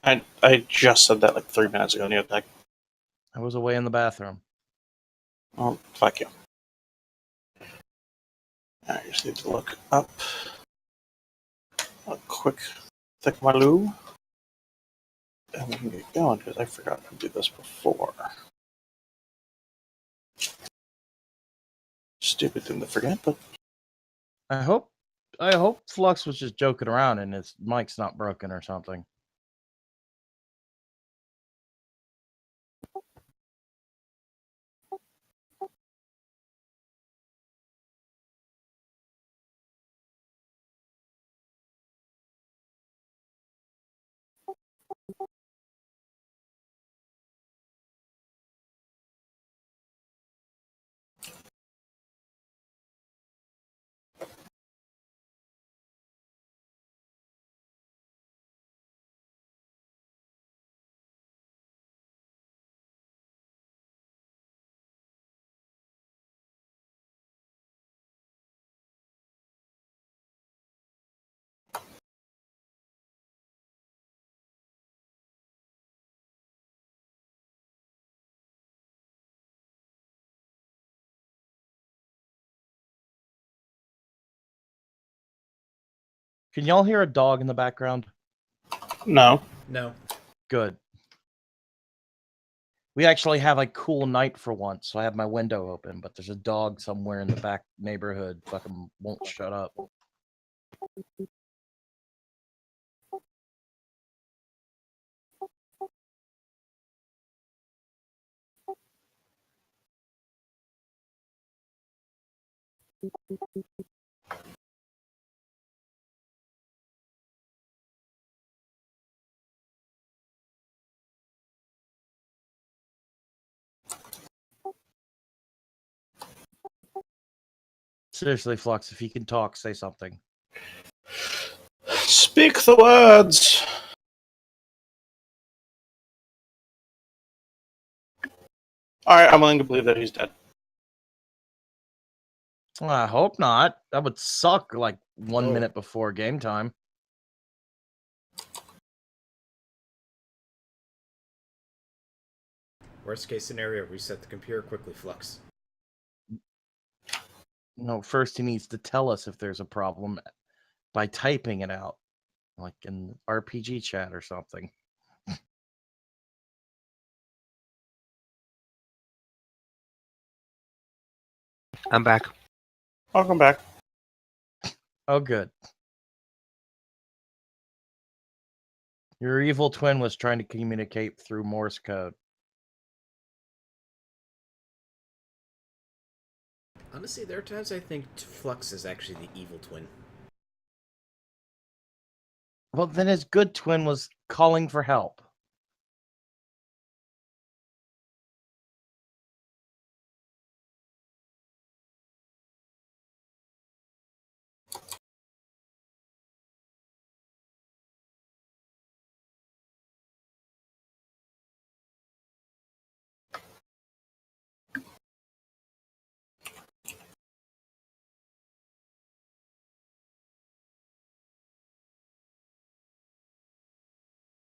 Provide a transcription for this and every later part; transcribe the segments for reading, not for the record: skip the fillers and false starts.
I just said that like 3 minutes ago, Neotech. I was away in the bathroom. Oh, fuck you. I just need to look up a quick thick Maloo. And we can get going, because I forgot to do this before. Stupid thing to forget, but... I hope Flux was just joking around and his mic's not broken or something. Can y'all hear a dog in the background? No. No. Good. We actually have a cool night for once, so I have my window open, but there's a dog somewhere in the back neighborhood fucking won't shut up. Seriously, Flux, if you can talk, say something. Speak the words! Alright, I'm willing to believe that he's dead. Well, I hope not. That would suck like 1 Oh. minute before game time. Worst case scenario, reset the computer quickly, Flux. No, first he needs to tell us if there's a problem by typing it out, like in RPG chat or something. I'm back. Welcome back. Oh, good. Your evil twin was trying to communicate through Morse code. Honestly, there are times I think Flux is actually the evil twin. Well, then his good twin was calling for help.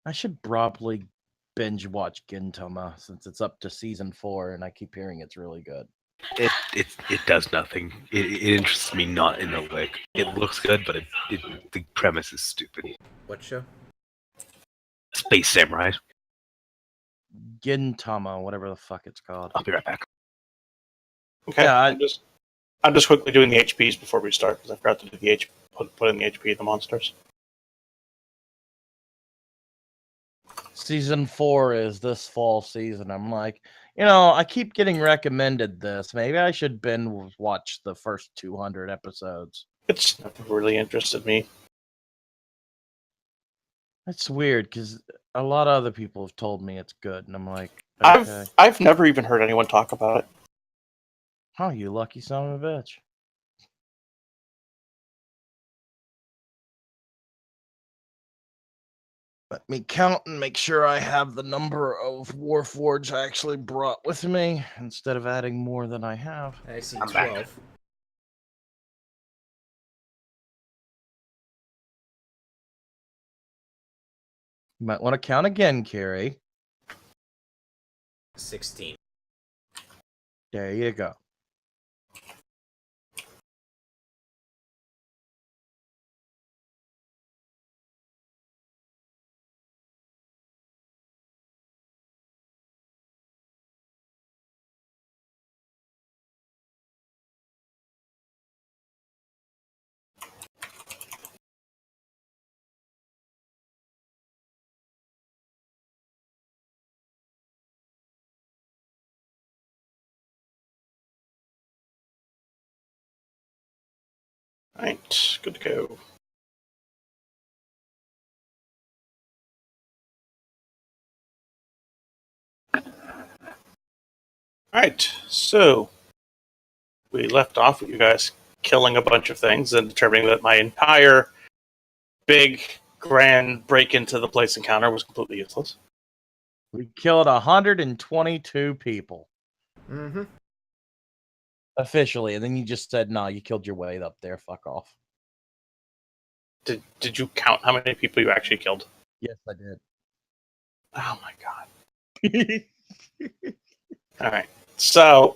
I should probably binge watch Gintama since it's up to season 4 and I keep hearing it's really good. It does nothing. It interests me not in a lick. It looks good, but the premise is stupid. What show? Space Samurai. Gintama, whatever the fuck it's called. I'll be right back. Okay, Yeah, I'm just quickly doing the HPs before we start, because I forgot to do the put in the HP of the monsters. Season 4 is this fall season. I'm like, I keep getting recommended this. Maybe I should binge watch the first 200 episodes. It's never really interested me. That's weird because a lot of other people have told me it's good, and I'm like, okay. I've never even heard anyone talk about it. Oh, you lucky son of a bitch. Let me count and make sure I have the number of Warforged I actually brought with me instead of adding more than I have. I see I'm 12. back. You might want to count again, Carrie. 16. There you go. Alright, good to go. Alright, so we left off with you guys killing a bunch of things and determining that my entire big, grand break into the place encounter was completely useless. We killed 122 people Mm-hmm. officially, and then you just said, "No, you killed your way up there. Fuck off." Did you count how many people you actually killed? Yes, I did. Oh my god. Alright, so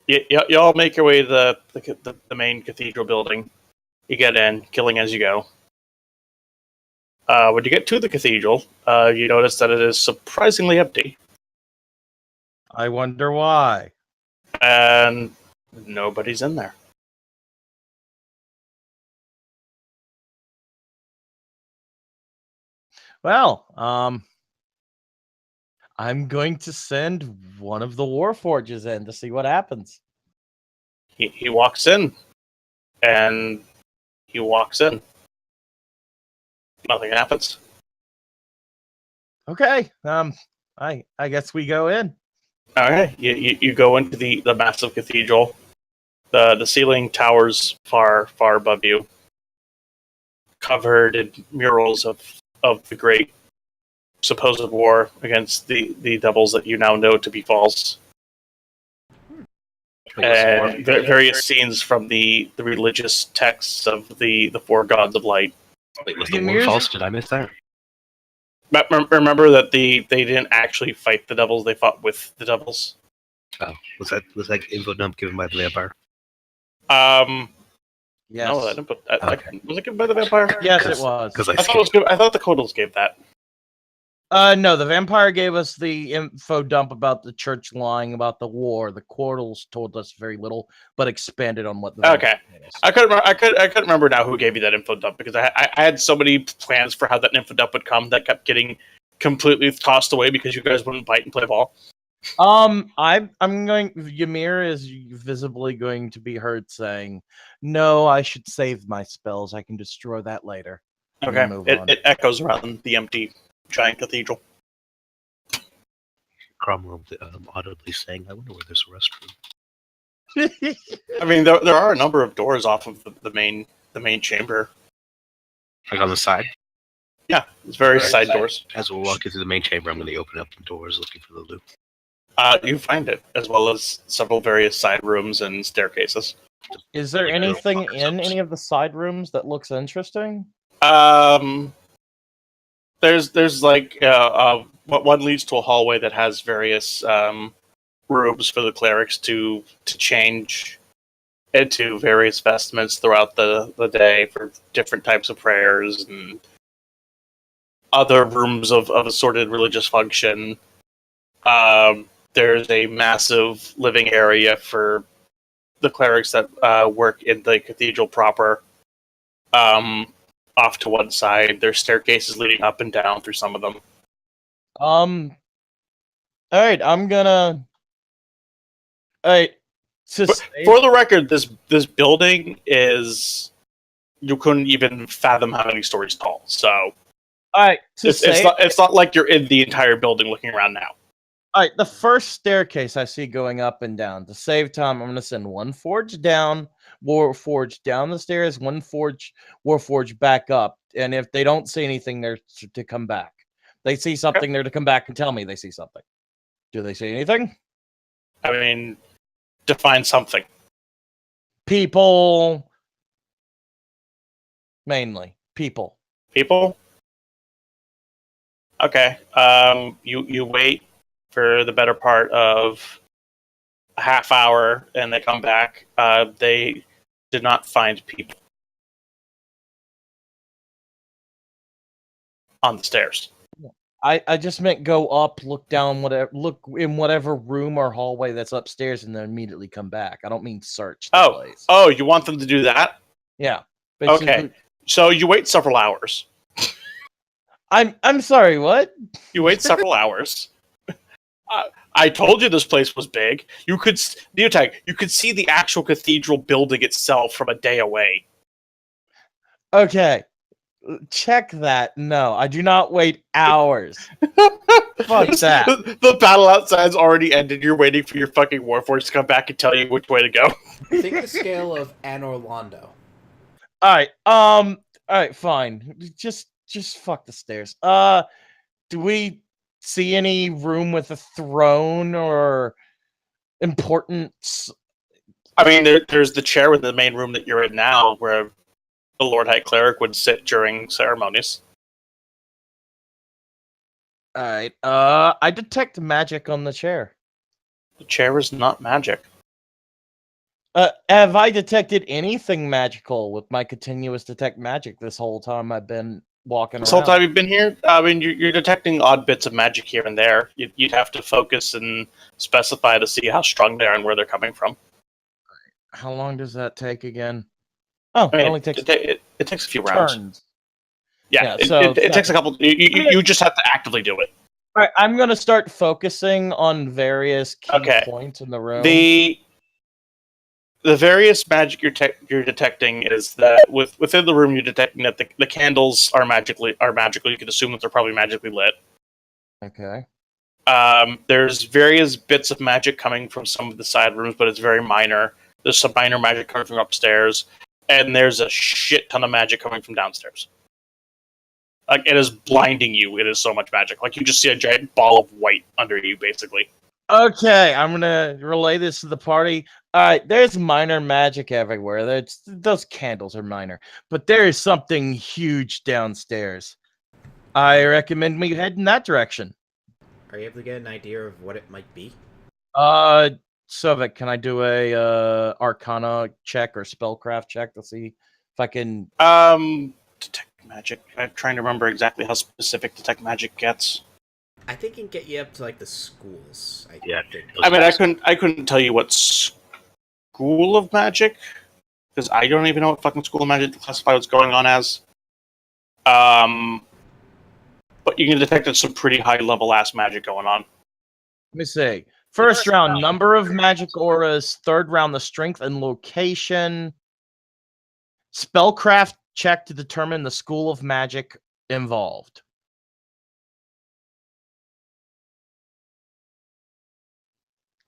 y'all make your way to the main cathedral building. You get in, killing as you go. When you get to the cathedral, you notice that it is surprisingly empty, I wonder why. and nobody's in there. Well, I'm going to send one of the Warforges in to see what happens. He walks in, and he walks in. Nothing happens. Okay. I guess we go in. Okay, you go into the massive cathedral. The ceiling towers far above you, covered in murals of the great supposed war against the devils that you now know to be false. And various scenes from the religious texts of the four gods of light. Wait, was the war false? Did I miss that? But remember that they didn't actually fight the devils; they fought with the devils. Oh, was that info dump given by the vampire? Yes. No, I didn't put that. Okay. Was it given by the vampire? Yes, it was. Because I thought it was good. I thought the Kodals gave that. No, the vampire gave us the info dump about the church lying about the war. The Quartles told us very little, but expanded on what the Okay. told us. I couldn't remember now who gave you that info dump because I had so many plans for how that info dump would come that kept getting completely tossed away because you guys wouldn't bite and play ball. I'm going. Ymir is visibly going to be heard saying, "No, I should save my spells. I can destroy that later." And Okay, move on. it echoes around the empty giant cathedral. Cromwell audibly saying, "I wonder where there's a restroom." I mean, there are a number of doors off of the main chamber. Like on the side. Yeah, it's various side doors. As we're walking through the main chamber, I'm going to open up the doors looking for the loot. You find it, as well as several various side rooms and staircases. Is there anything in any of the side rooms that looks interesting? There's like one leads to a hallway that has various robes for the clerics to change into various vestments throughout the day for different types of prayers and other rooms of assorted religious function. There's a massive living area for the clerics that work in the cathedral proper. Off to one side, there's staircases leading up and down through some of them. All right, I'm gonna. All right. For the record, this building is, you couldn't even fathom how many stories tall. So, All right. it's not like you're in the entire building looking around now. All right, the first staircase I see going up and down. To save time, I'm going to send one forge down, Warforge down the stairs, one Warforge back up. And if they don't see anything, they're to come back. They see something, they're to come back and tell me they see something. Do they see anything? I mean, define something. People. Mainly. People. People? Okay. You wait for the better part of a half hour, and they come back. They did not find people on the stairs. I just meant go up, look down, look in whatever room or hallway that's upstairs, and then immediately come back. I don't mean search the place. Oh, you want them to do that? Yeah. Okay. So you wait several hours. I'm sorry. What? You wait several hours. I told you this place was big. You could you could see the actual cathedral building itself from a day away. Okay. Check that. No, I do not wait hours. Fuck that. The battle outside's already ended. You're waiting for your fucking warforged to come back and tell you which way to go. Think the scale of Anne Orlando. All right, fine. Just fuck the stairs. Do we see any room with a throne or importance? I mean, there's the chair in the main room that you're in now, where the Lord High Cleric would sit during ceremonies. All right. I detect magic on the chair. The chair is not magic. Have I detected anything magical with my continuous detect magic this whole time I've been walking around? This whole time you've been here, I mean, you're detecting odd bits of magic here and there. You'd have to focus and specify to see how strong they are and where they're coming from. How long does that take again? Oh, I mean, it only takes it takes a few rounds. turns. Yeah, Yeah, so it takes a couple. You just have to actively do it. All right, I'm gonna start focusing on various key Okay. points in the room. The various magic you're detecting is that within the room you're detecting that the candles are magically. You can assume that they're probably magically lit. Okay. There's various bits of magic coming from some of the side rooms, but it's very minor. There's some minor magic coming from upstairs, and there's a shit ton of magic coming from downstairs. Like, it is blinding you. It is so much magic. Like, you just see a giant ball of white under you, basically. Okay, I'm gonna relay this to the party. All right, there's minor magic everywhere. Those candles are minor, but there is something huge downstairs. I recommend we head in that direction. Are you able to get an idea of what it might be? Sovik, can I do a Arcana check or spellcraft check to see if I can? Detect magic. I'm trying to remember exactly how specific detect magic gets. I think it can get you up to like the schools. Yeah. I mean, I couldn't tell you what school of magic, because I don't even know what fucking school of magic to classify what's going on as. But you can detect some pretty high level ass magic going on. Let me see. First round, number of magic auras. Third round, the strength and location. Spellcraft check to determine the school of magic involved.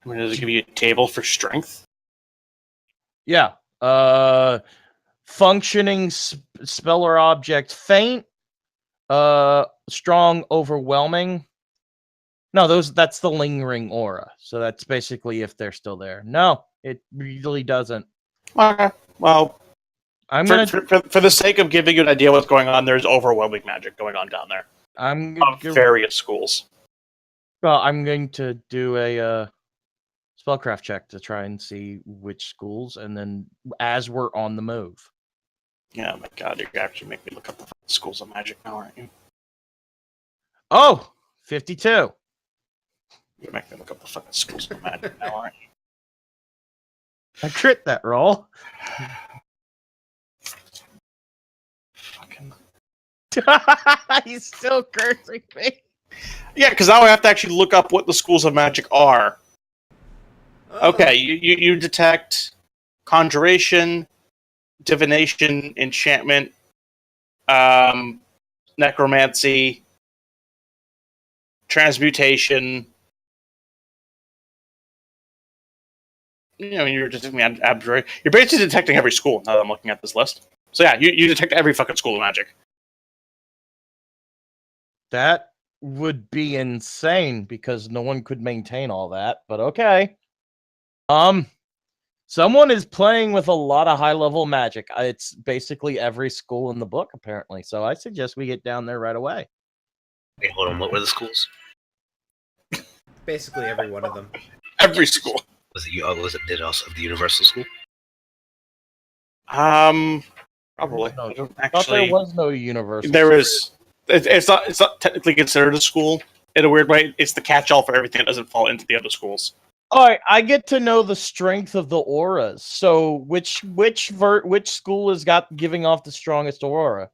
I mean, does it give you a table for strength? Yeah. Functioning spell or object faint. Strong, overwhelming. No, that's the lingering aura. So that's basically if they're still there. No, it really doesn't. Okay. Well, I'm for the sake of giving you an idea what's going on, there's overwhelming magic going on down there. Of various schools. Well, I'm going to do a spellcraft check to try and see which schools, and then as we're on the move. Yeah, oh my god, you're actually making me look up the schools of magic now, aren't you? Oh, 52. You're making me look up the fucking schools of magic now, aren't you? I crit that roll. Fucking... He's still cursing me. Yeah, because now I have to actually look up what the schools of magic are. Okay, you detect conjuration, divination, enchantment, necromancy, transmutation. You know, you're detecting abjuration. You're basically detecting every school now that I'm looking at this list. So yeah, you detect every fucking school of magic. That would be insane because no one could maintain all that, but okay. Someone is playing with a lot of high-level magic. It's basically every school in the book, apparently. So I suggest we get down there right away. Wait, hold on. What were the schools? Basically every one of them. Every school. Was it? Did it also have the Universal School? Probably. No, I don't I thought there actually. was no universal. There is. It's not. It's not technically considered a school in a weird way. It's the catch-all for everything that doesn't fall into the other schools. All right, I get to know the strength of the auras. So which school has got giving off the strongest aura?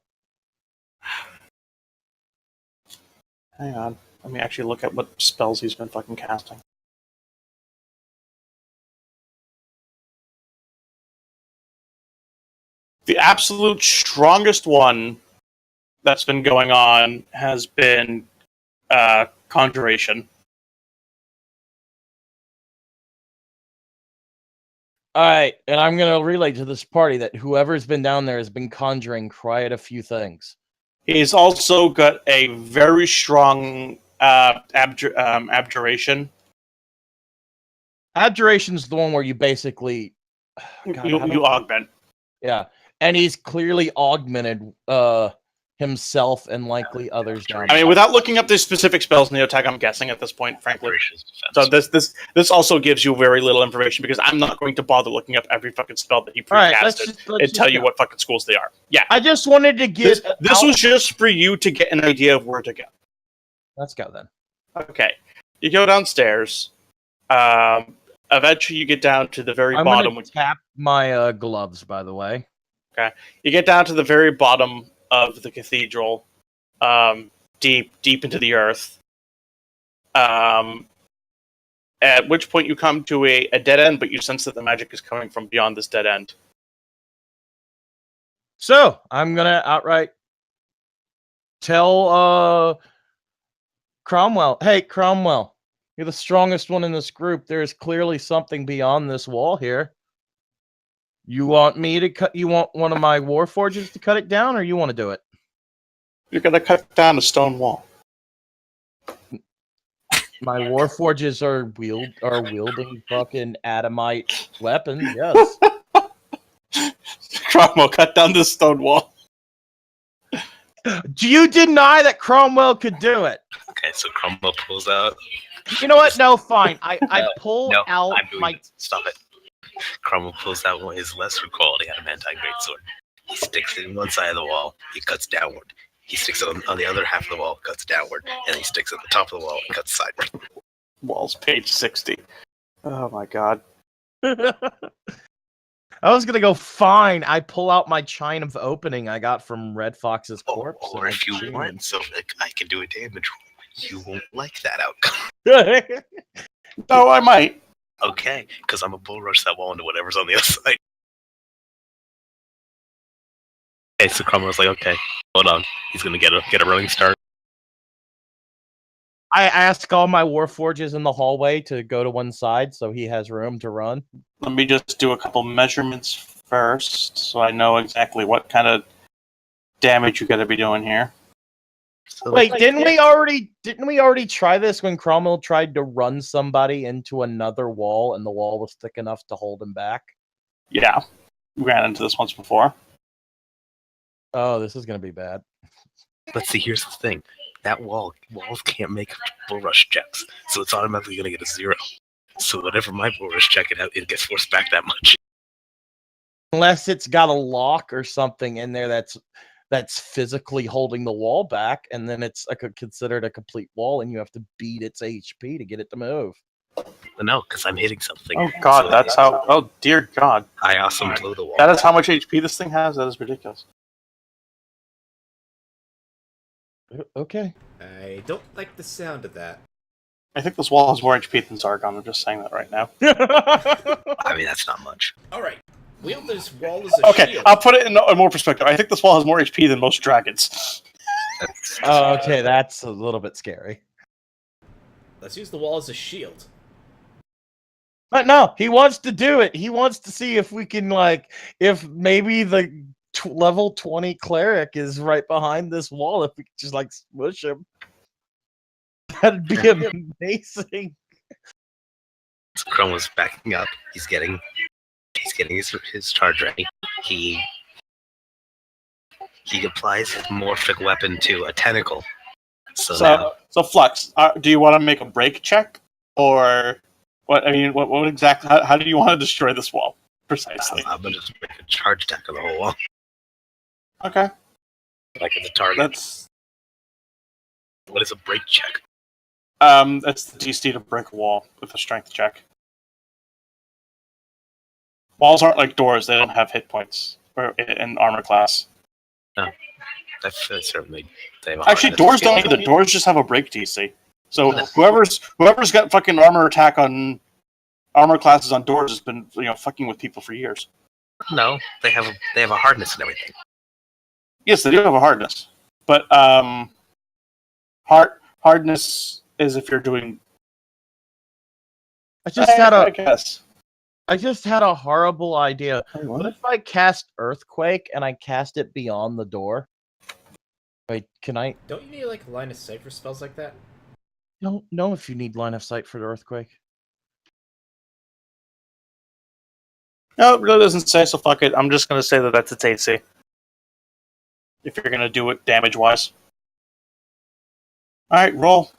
Hang on. Let me actually look at what spells he's been fucking casting. The absolute strongest one that's been going on has been Conjuration. All right, and I'm gonna relay to this party that whoever's been down there has been conjuring quite a few things. He's also got a very strong abjuration. Abjuration's the one where you basically God, You augment. yeah, and he's clearly augmented himself and likely others down I mean, there. without looking up the specific spells in the attack, I'm guessing at this point, frankly. Operations defense. So this also gives you very little information because I'm not going to bother looking up every fucking spell that he All right, precasted let's and tell you go. what fucking schools they are. Yeah, I just wanted to get this was just for you to get an idea of where to go. Let's go then. Okay, you go downstairs. Eventually, you get down to the very I'm bottom. gonna tap my gloves, by the way. You get down to the very bottom of the cathedral, deep into the earth. At which point you come to a dead end, but you sense that the magic is coming from beyond this dead end. So I'm gonna outright tell Cromwell, hey Cromwell, you're the strongest one in this group. There is clearly something beyond this wall here. You want me to cut? You want one of my warforges to cut it down, or you want to do it? You're gonna cut down a stone wall. My warforges are wielding fucking adamite weapons. Yes. Cromwell, cut down this stone wall. Do you deny that Cromwell could do it? Okay, so Cromwell pulls out. You know what? No, fine. I pull No, out I'm doing my. it. Stop it. Cromwell pulls out one of his lesser quality adamantine greatsword. He sticks it in one side of the wall. It cuts downward. He sticks it on the other half of the wall. Cuts downward, and he sticks it at the top of the wall and cuts sideward. Wall's page 60. Oh my god. I was gonna go fine. I pull out my chine of opening I got from Red Fox's corpse. Or if you want, so like, I can do a damage roll. You won't like that outcome. Oh, I might. Okay, because I'm gonna bull rush that wall into whatever's on the other side. Okay, so Cromwell's like, okay, hold on. He's gonna get a running start. I ask all my warforges in the hallway to go to one side so he has room to run. Let me just do a couple measurements first, so I know exactly what kind of damage you gotta be doing here. So, Wait, didn't we already try this when Cromwell tried to run somebody into another wall and the wall was thick enough to hold him back? Yeah, we ran into this once before. Oh, this is gonna be bad. But see, here's the thing. That walls can't make bull rush checks, so it's automatically gonna get a 0. So whatever my bull rush check it gets forced back that much. Unless it's got a lock or something in there that's physically holding the wall back, and then it's considered a complete wall, and you have to beat its HP to get it to move. But no, because I'm hitting something. Oh god, So that's how. Oh dear god. I also blow the wall. That is how much HP this thing has? That is ridiculous. Okay. I don't like the sound of that. I think this wall has more HP than Zargon. I'm just saying that right now. I mean, that's not much. Alright. Wield this wall as a Okay, shield. I'll put it in more perspective. I think this wall has more HP than most dragons. Oh, okay, that's a little bit scary. Let's use the wall as a shield. But no, he wants to do it. He wants to see if we can, if maybe the level 20 cleric is right behind this wall. If we could just, smush him. That'd be amazing. So Cromwell's backing up. He's getting his charge ready. He applies his morphic weapon to a tentacle So now, So Flux, do you want to make a break check, or what? I mean, what exactly? How do you want to destroy this wall precisely? I'm gonna just make a charge attack on the whole wall, Okay, like at the target. that's What is a break check? that's the DC to break a wall with a strength check. Walls aren't like doors; they don't have hit points or in armor class. That's certainly. They have a Actually, hardness doors scale. don't either. Doors just have a break DC. So No. whoever's got fucking armor attack on armor classes on doors has been fucking with people for years. No, they have a hardness and everything. Yes, they do have a hardness, but hardness is if you're doing. I guess. I just had a horrible idea. Wait, What what? if I cast Earthquake and I cast it beyond the door? Wait, can I? Don't you need like line of sight for spells like that? Don't know if you need line of sight for the Earthquake. No, it really doesn't say. So fuck it. I'm just gonna say that that's its AC. If you're gonna do it damage wise. All right, roll.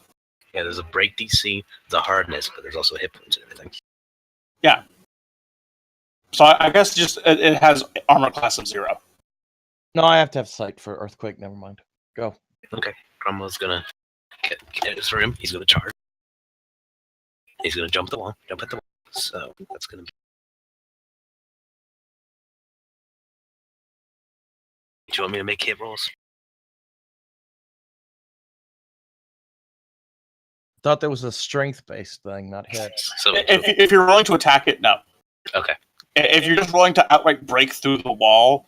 Yeah, there's a break DC, the hardness, but there's also hit points and everything. So I guess just it has armor class of 0. No, I have to have sight for Earthquake. Never mind. Go. Okay, Cromwell's gonna get this for him. He's gonna charge. He's gonna jump at the wall. So that's gonna be. Do you want me to make hit rolls? Thought there was a strength-based thing, not hit. So If you're rolling to attack it, no. okay, If you're just rolling to outright break through the wall,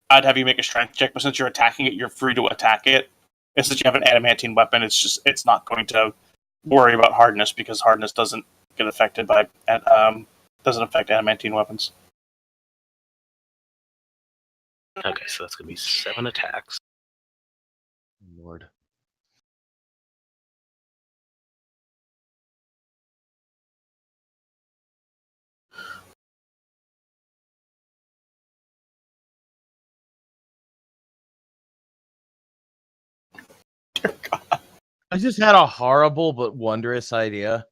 I'd have you make a strength check. But since you're attacking it, you're free to attack it. And since you have an adamantine weapon, it's not going to worry about hardness because hardness doesn't get affected by doesn't affect adamantine weapons. okay, so that's gonna be 7 attacks. Lord. Dear God. I just had a horrible but wondrous idea.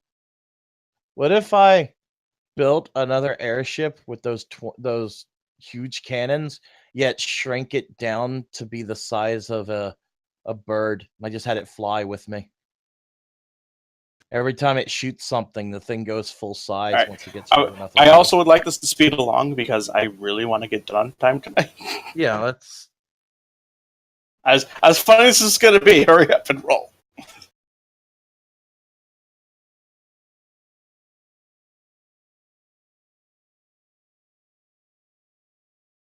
What if I built another airship with those huge cannons, yet shrink it down to be the size of a bird? I just had it fly with me. Every time it shoots something, the thing goes full size Alright. once it gets far enough. I also would like this to speed along because I really want to get done on time tonight. Yeah, let's. As funny as this is going to be, hurry up and roll.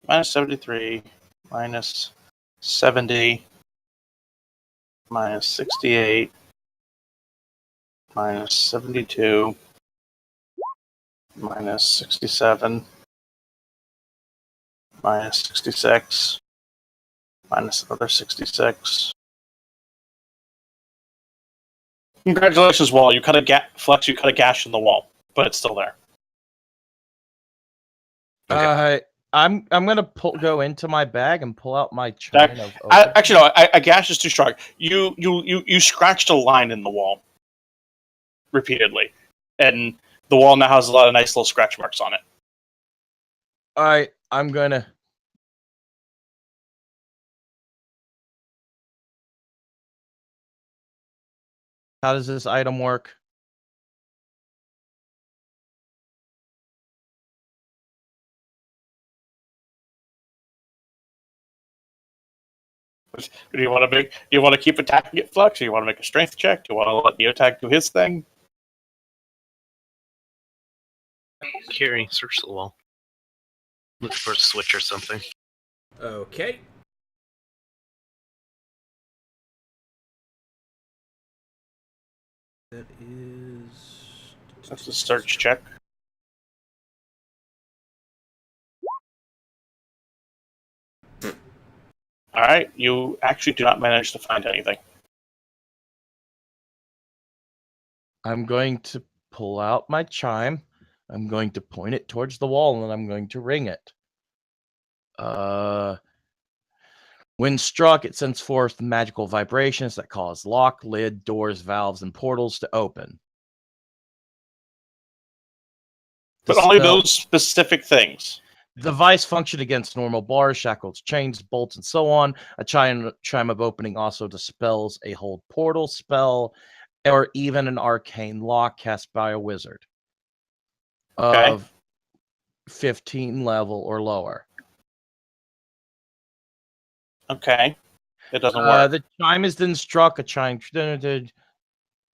Minus 73, minus 70, minus 68, minus 72, minus 67, minus 66, minus another 66. Congratulations, wall. You cut a Flex. You cut a gash in the wall, but it's still there. Okay. I'm gonna go into my bag and pull out my chain of. Actually, no. A gash is too strong. You scratched a line in the wall repeatedly, and the wall now has a lot of nice little scratch marks on it. All right, I'm gonna. How does this item work? Do you want to make? Do you want to keep attacking it, Flux? Do you want to make a strength check? Do you want to let the attack do his thing? Kiri, search the wall. Look for a switch or something. Okay. That is. That's a search check. All right, you actually do not manage to find anything. I'm going to pull out my chime. I'm going to point it towards the wall, and I'm going to ring it. 1, When struck, it sends forth magical vibrations that cause lock, lid, doors, valves, and portals to open. But only those specific things. The device function against normal bars, shackles, chains, bolts, and so on. A chime of opening also dispels a hold portal spell or even an arcane lock cast by a wizard of 15 level or lower. Okay. It doesn't work. The chime is then struck. A chime...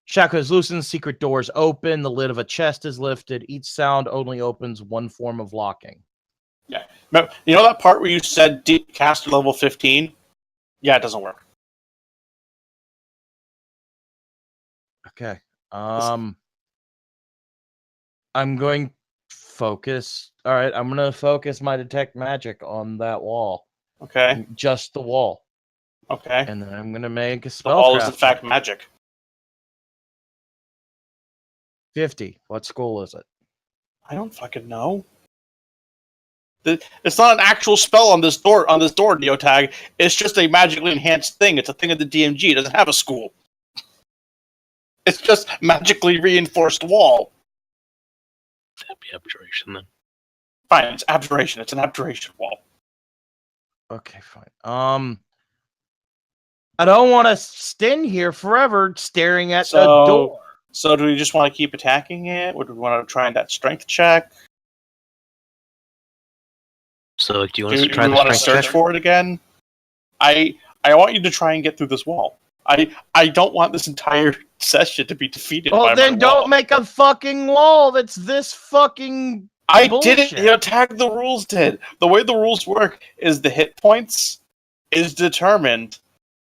Shackle is loosened. Secret doors open. The lid of a chest is lifted. Each sound only opens one form of locking. Yeah. Remember, you know that part where you said deep caster level 15? Yeah, it doesn't work. Okay. I'm going focus. All right, I'm going to focus my detect magic on that wall. Okay. Just the wall. Okay. And then I'm going to make a The spell. wall is in fact magic. 50. What school is it? I don't fucking know. It's not an actual spell on this door, Neotag. It's just a magically enhanced thing. It's a thing of the DMG. It doesn't have a school. It's just magically reinforced wall. That'd be abjuration then. Fine, it's abjuration. It's an abjuration wall. Okay, fine. I don't want to stand here forever staring at the door. So do we just want to keep attacking it? Or do we want to try that strength check? So do you want to try do the we want to strength search check? for it again? I want you to try and get through this wall. I don't want this entire session to be defeated by Well, then my don't wall. make a fucking wall that's this fucking I bullshit. didn't attack the rules did. The way the rules work is the hit points is determined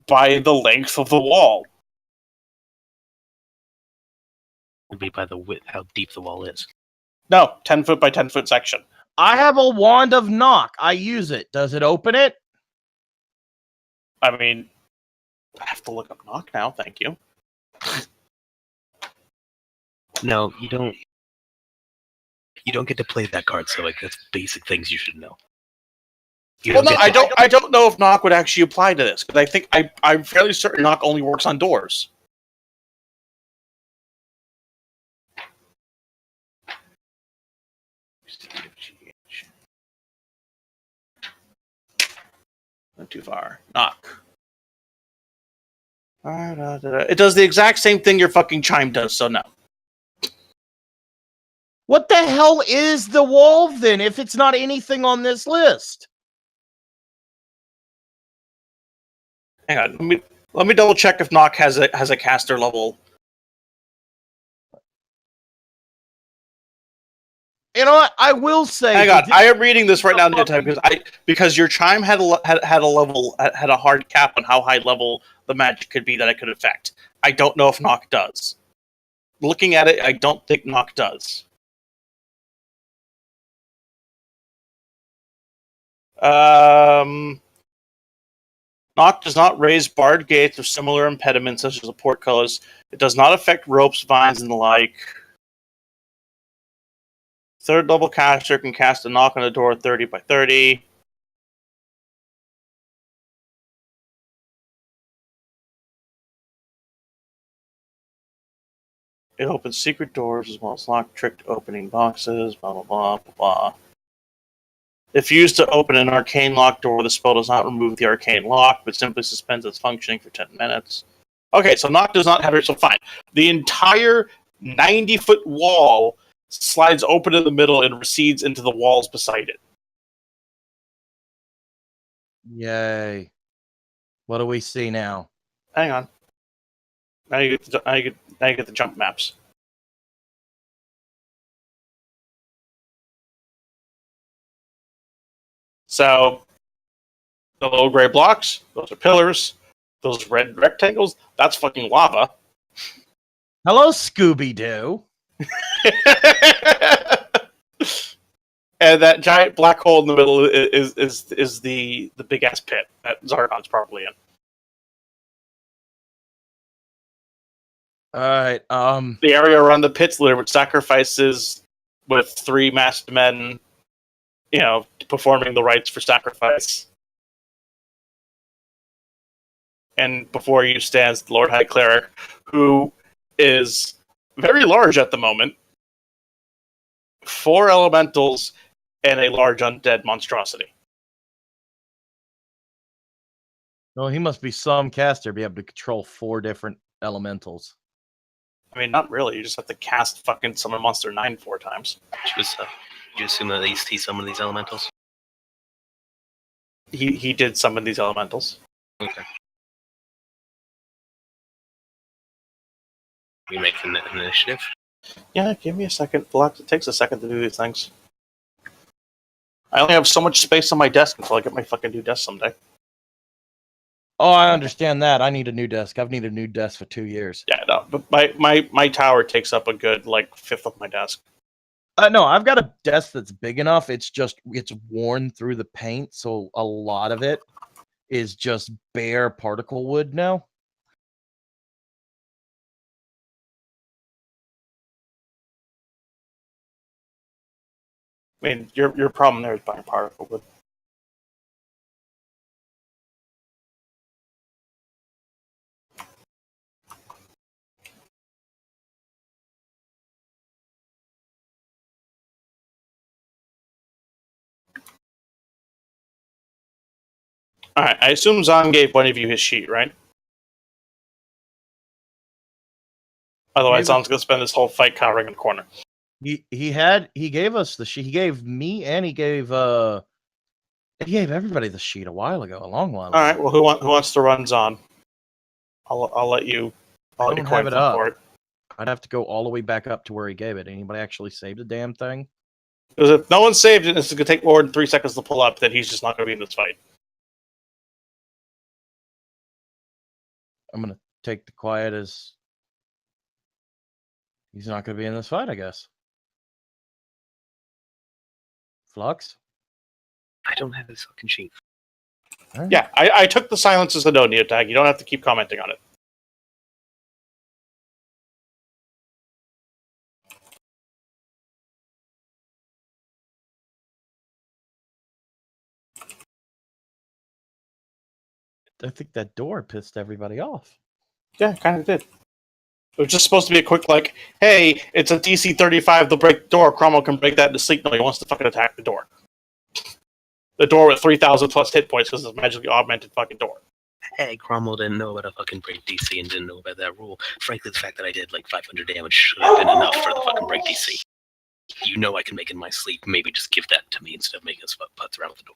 by the length of the wall. Would be by the width, how deep the wall is. No, 10 foot by 10 foot section. I have a wand of knock. I use it. Does it open it? I mean, I have to look up knock now, thank you. No, you don't. You don't get to play that card, so like that's basic things you should know. Well, no, I don't know if knock would actually apply to this, because I think I'm fairly certain knock only works on doors. Not too far. Knock. It does the exact same thing your fucking chime does, so no. What the hell is the wall then if it's not anything on this list? Hang on, let me double check if knock has a caster level. You know what? I will say. Hang on, I am reading this right now in the time because your chime had a hard cap on how high level the magic could be that it could affect. I don't know if knock does. Looking at it, I don't think knock does. Knock does not raise barred gates or similar impediments such as the portcullis. It does not affect ropes, vines, and the like. Third level caster can cast a knock on a door 30 by 30. It opens secret doors as well as locked, tricked opening boxes, blah, blah, blah, blah, blah. If used to open an arcane lock door, the spell does not remove the arcane lock, but simply suspends its functioning for 10 minutes. Okay, so knock does not have it, so fine. The entire 90-foot wall slides open in the middle and recedes into the walls beside it. Yay. What do we see now? Hang on. Now you get the jump maps. So, the little gray blocks, those are pillars. Those red rectangles, that's fucking lava. Hello, Scooby-Doo. And that giant black hole in the middle is the big ass pit that Zargon's probably in. Alright, The area around the pit's littered with sacrifices with 3 masked men, performing the rites for sacrifice. and before you stands the Lord High Cleric, who is very large at the moment. 4 elementals and a large undead monstrosity. Well, he must be some caster, be able to control 4 different elementals. I mean, not really. You just have to cast fucking Summon Monster 9 4 times. Did you assume that at least he summoned these elementals? He did summon these elementals. Okay. We make an initiative? Yeah, give me a second, Flux. It takes a second to do these things. I only have so much space on my desk until I get my fucking new desk someday. Oh, I understand that. I need a new desk. I've needed a new desk for 2 years. Yeah, no, but my tower takes up a good, like, 1/5 of my desk. No, I've got a desk that's big enough. It's worn through the paint, so a lot of it is just bare particle wood now. I mean, your problem there is buying particle wood. Alright, I assume Zahn gave one of you his sheet, right? Otherwise, Zahn's going to spend this whole fight cowering in the corner. He gave us the sheet. He gave me and he gave everybody the sheet a while ago, a long while ago. All right. Well, who wants to run Zahn? I'll let you. I I'll let don't you coin have it flip up. for it. I'd have to go all the way back up to where he gave it. Anybody actually saved the damn thing? Because if no one saved it, it's going to take more than 3 seconds to pull up. Then he's just not going to be in this fight. I'm gonna take the quiet as he's not gonna be in this fight, I guess. Flux? I don't have his fucking sheet. Right. Yeah, I took the silence as a no neo tag. You don't have to keep commenting on it. I think that door pissed everybody off. Yeah, it kind of did. It was just supposed to be a quick, like, hey, it's a DC 35, they'll break the door. Cromwell can break that in his sleep. No, he wants to fucking attack the door. The door with 3,000 plus hit points because it's a magically augmented fucking door. Hey, Cromwell didn't know about a fucking break DC and didn't know about that rule. Frankly, the fact that I did like 500 damage should have been enough for the fucking break DC. You know I can make it in my sleep. Maybe just give that to me instead of making us putz around with the door.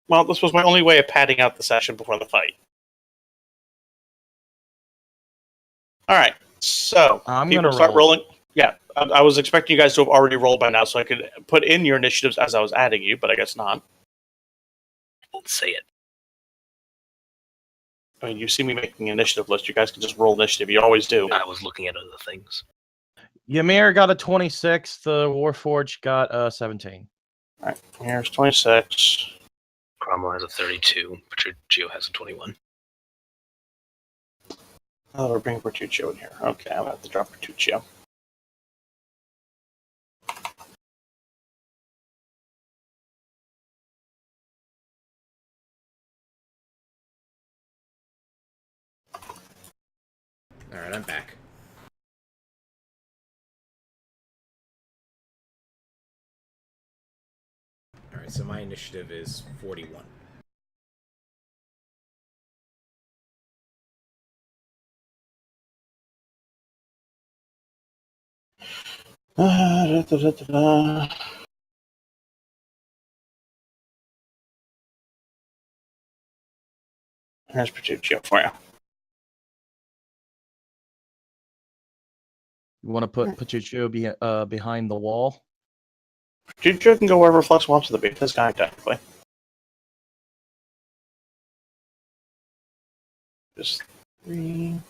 Well, this was my only way of padding out the session before the fight. Alright, so I'm people gonna start roll. rolling. Yeah, I was expecting you guys to have already rolled by now so I could put in your initiatives as I was adding you, but I guess not. Let's say it. I mean, you see me making an initiative list. You guys can just roll initiative. You always do. I was looking at other things. Ymir got a 26. The Warforged got a 17. Alright, here's 26. Cromwell has a 32. Petruccio has a 21. Oh, we're bringing Bertuccio in here. Okay, I'm going to have to drop Bertuccio. Alright, I'm back. Alright, so my initiative is 41. Here's Bertuccio for you. You want to put Petruccio behind the wall? Bertuccio can go wherever Flux wants to be. This guy, technically. Just 3.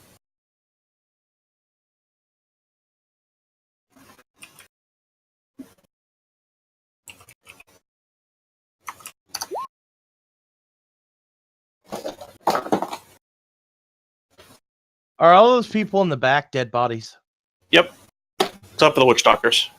Are all those people in the back dead bodies? Yep. It's up for the Witch Doctors.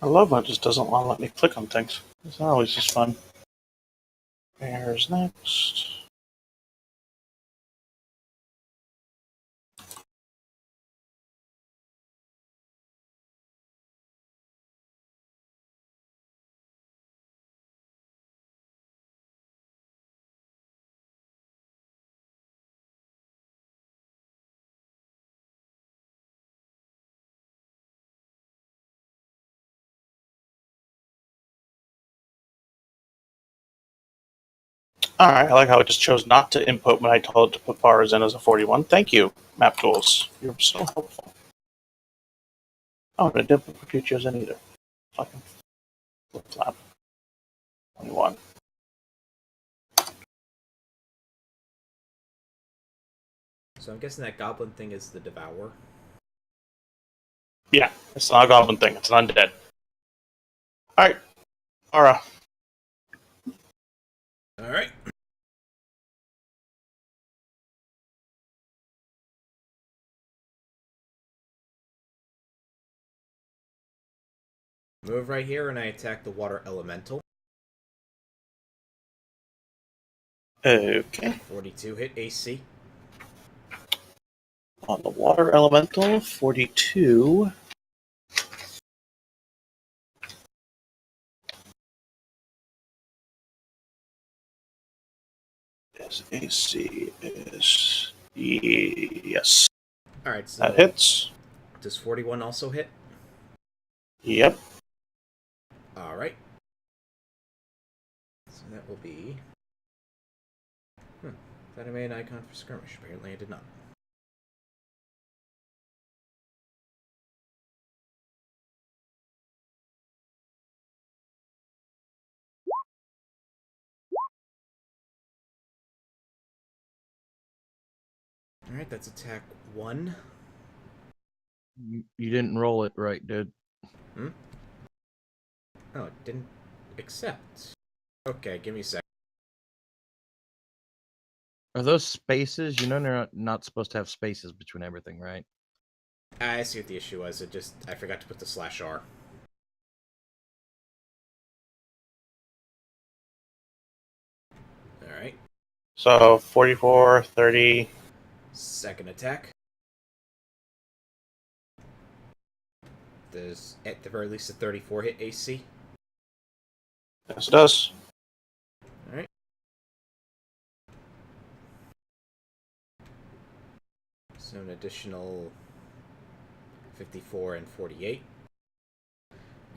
I love when it just doesn't want to let me click on things. It's always just fun. Where's next? Alright, I like how it just chose not to input when I told it to put powers in as a 41. Thank you, Map Tools. You're so helpful. Oh, and it didn't put Petruccio's in either. Fucking flip flap. 21. So I'm guessing that goblin thing is the Devourer. Yeah, it's not a goblin thing, it's an undead. Alright, Aura. Alright. Move right here and I attack the water elemental. Okay. 42 hit AC. On the water elemental, 42. His AC is. Yes. Alright, so That hits. does 41 also hit? Yep. Alright. So that will be... Thought I made an icon for skirmish. Apparently I did not. Alright, that's attack 1. You didn't roll it right, dude. Oh, it didn't accept. Okay, give me a sec. Are those spaces? You know they're not supposed to have spaces between everything, right? I see what the issue was. I forgot to put the /R. Alright. So 44, 30. Second attack. There's at the very least a 34 hit AC. Yes, it does. Alright. So an additional 54 and 48.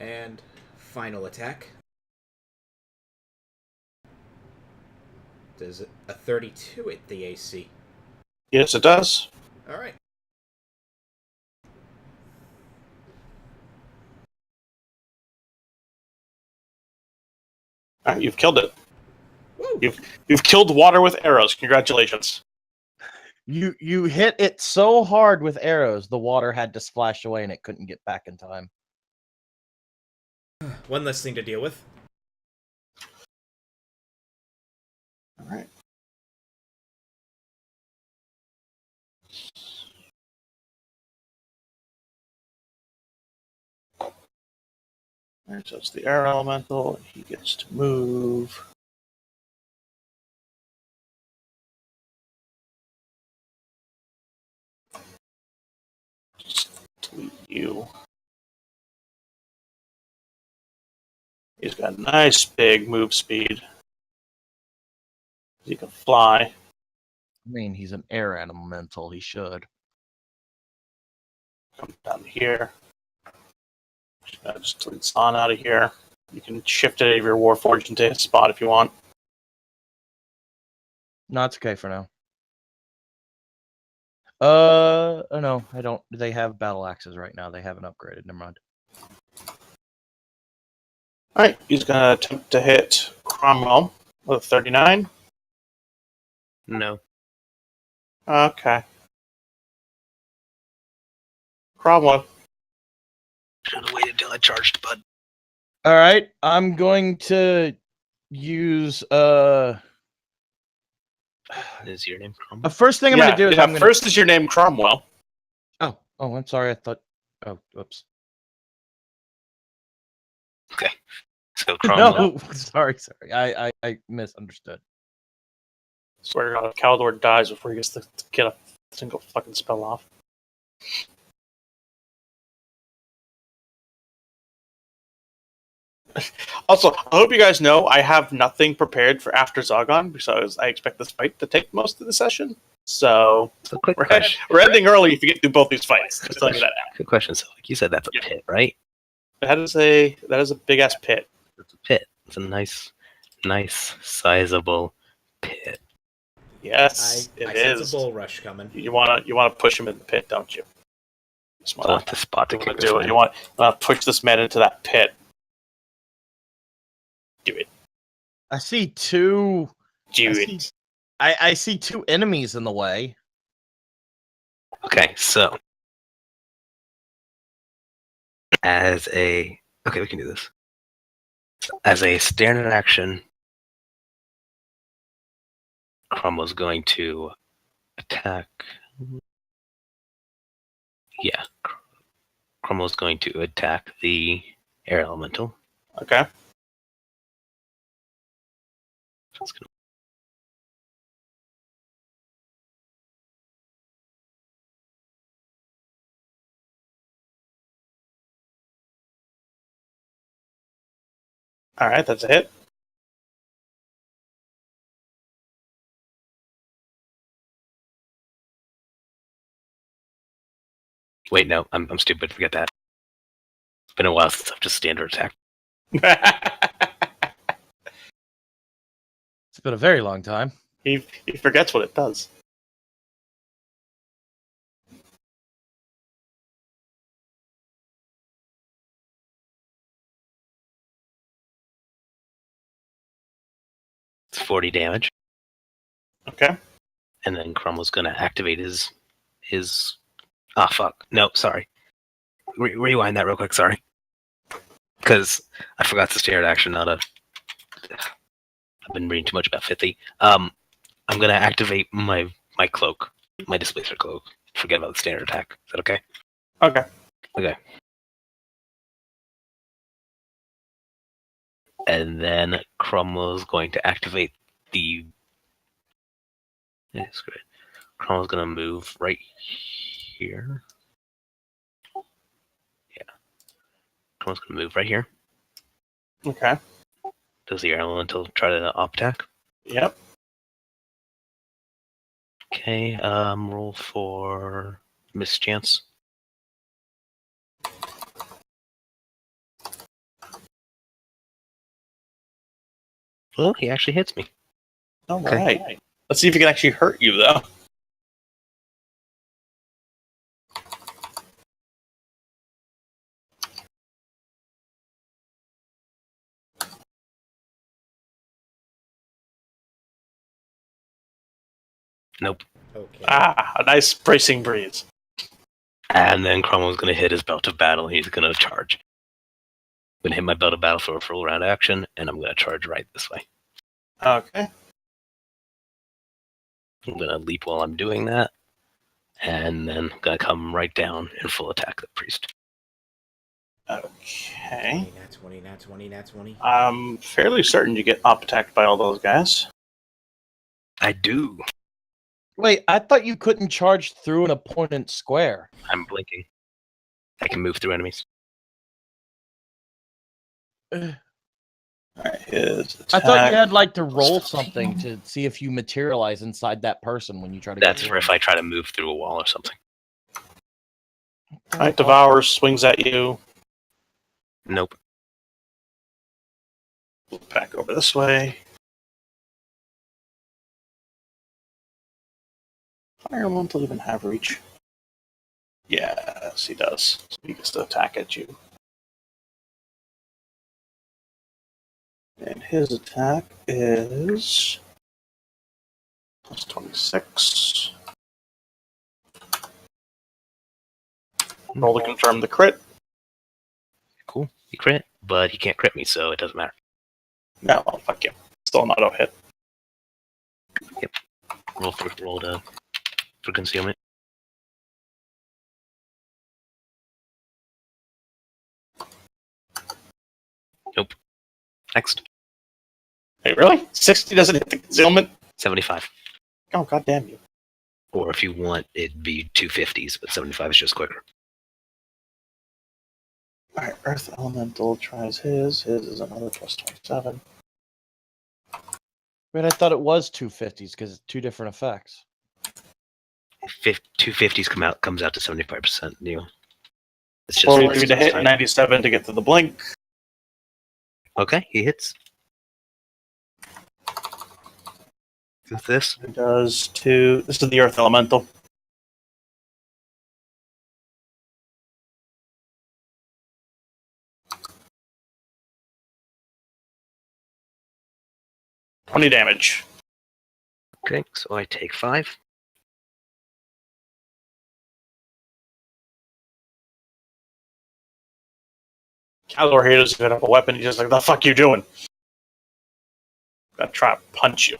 And final attack. Does a 32 hit the AC? Yes, it does. Alright. Alright, you've killed it. Woo! You've killed water with arrows. Congratulations. You hit it so hard with arrows, the water had to splash away and it couldn't get back in time. One less thing to deal with. Alright. Alright, so it's the air elemental. He gets to move. Just delete you. He's got nice big move speed. He can fly. I mean, he's an air elemental. He should. Come down here. Just delete Spawn out of here. You can shift it out of your Warforged into a spot if you want. No, it's okay for now. Oh, no, I don't. They have battle axes right now. They haven't upgraded. Never mind. Alright, he's going to attempt to hit Cromwell with a 39. No. Okay. Cromwell. Should have waited till I charged, bud. All right, I'm going to use Is your name Cromwell? first thing I'm going to do is I'm gonna... first is your name Cromwell. Oh, I'm sorry. I thought. Oh, whoops. Okay. So Cromwell. No, sorry. I misunderstood. Swear to God, if Caldor dies before he gets to get a single fucking spell off. Also, I hope you guys know I have nothing prepared for after Zargon because I expect this fight to take most of the session. So quick we're question. ending early if you get through both these fights. Just telling you that. Good question. So, like you said, that's a pit, right? That is a big ass pit. It's a pit. It's a nice, sizable pit. Yes, I it sense is. a bull rush coming. You wanna push him in the pit, don't you? I want the spot to kick this do it. man. You want to push this man into that pit. Do it. I see two. Do I it. see- I see two enemies in the way. Okay, so okay, we can do this. As a standard action, Cromwell's going to attack. Yeah, Cromwell's going to attack the air elemental. Okay. So it's gonna... All right, that's a hit. Wait, no, I'm stupid. Forget that. It's been a while since I've just standard attacked. It's been a very long time. he forgets what it does. It's 40 damage, Okay. and then Cromwell's going to activate his. Ah, fuck. No, sorry. Rewind that real quick. Sorry, because I forgot the standard action. I've been reading too much about 50. I'm going to activate my cloak, my displacer cloak. Forget about the standard attack. Is that okay? Okay. Okay. And then Cromwell's going to activate the... Yeah, screw it. Cromwell's going to move right here. Yeah. Cromwell's going to move right here. Okay. Does the air elemental try to op attack? Yep. Okay, roll for mischance. Well, he actually hits me. All Okay. right. Let's see if he can actually hurt you, though. Nope. Okay. Ah, a nice bracing breeze. And then Cromwell's going to hit his belt of battle. He's going to charge. I'm going to hit my belt of battle for a full round action, and I'm going to charge right this way. Okay. I'm going to leap while I'm doing that, and then I'm going to come right down and full attack the priest. Okay. Nat 20, nat 20, nat 20. I'm fairly certain you get op attacked by all those guys. I do. Wait, I thought you couldn't charge through an opponent's square. I'm blinking. I can move through enemies. Alright, his I thought you attack. had like to roll something to see if you materialize inside that person when you try to. That's get for if I try to move through a wall or something. Alright, Devour swings at you. Nope. Back over this way. Fire won't even have reach. Yes, he does. So he gets to attack at you. And his attack is plus 26. Roll to confirm the crit. Cool. He crit, but he can't crit me, so it doesn't matter. No, well, fuck you. Still an auto hit. Roll for concealment. Nope. Next. Hey, really? 60 doesn't hit the concealment? 75. Oh, god damn you. Or if you want, it'd be 250s, but 75 is just quicker. Alright, Earth Elemental tries his. His is another plus 27. But I thought it was 250s because it's two different effects. 250s comes out to 75%, Neil. It's just 43 to hit, time. 97 to get to the blink. Okay, he hits. With this? It does 2. This is the Earth Elemental. $20 damage. Okay, so I take 5. Caldor here doesn't pick up a weapon. He's just like, the fuck you doing? Gonna try to punch you.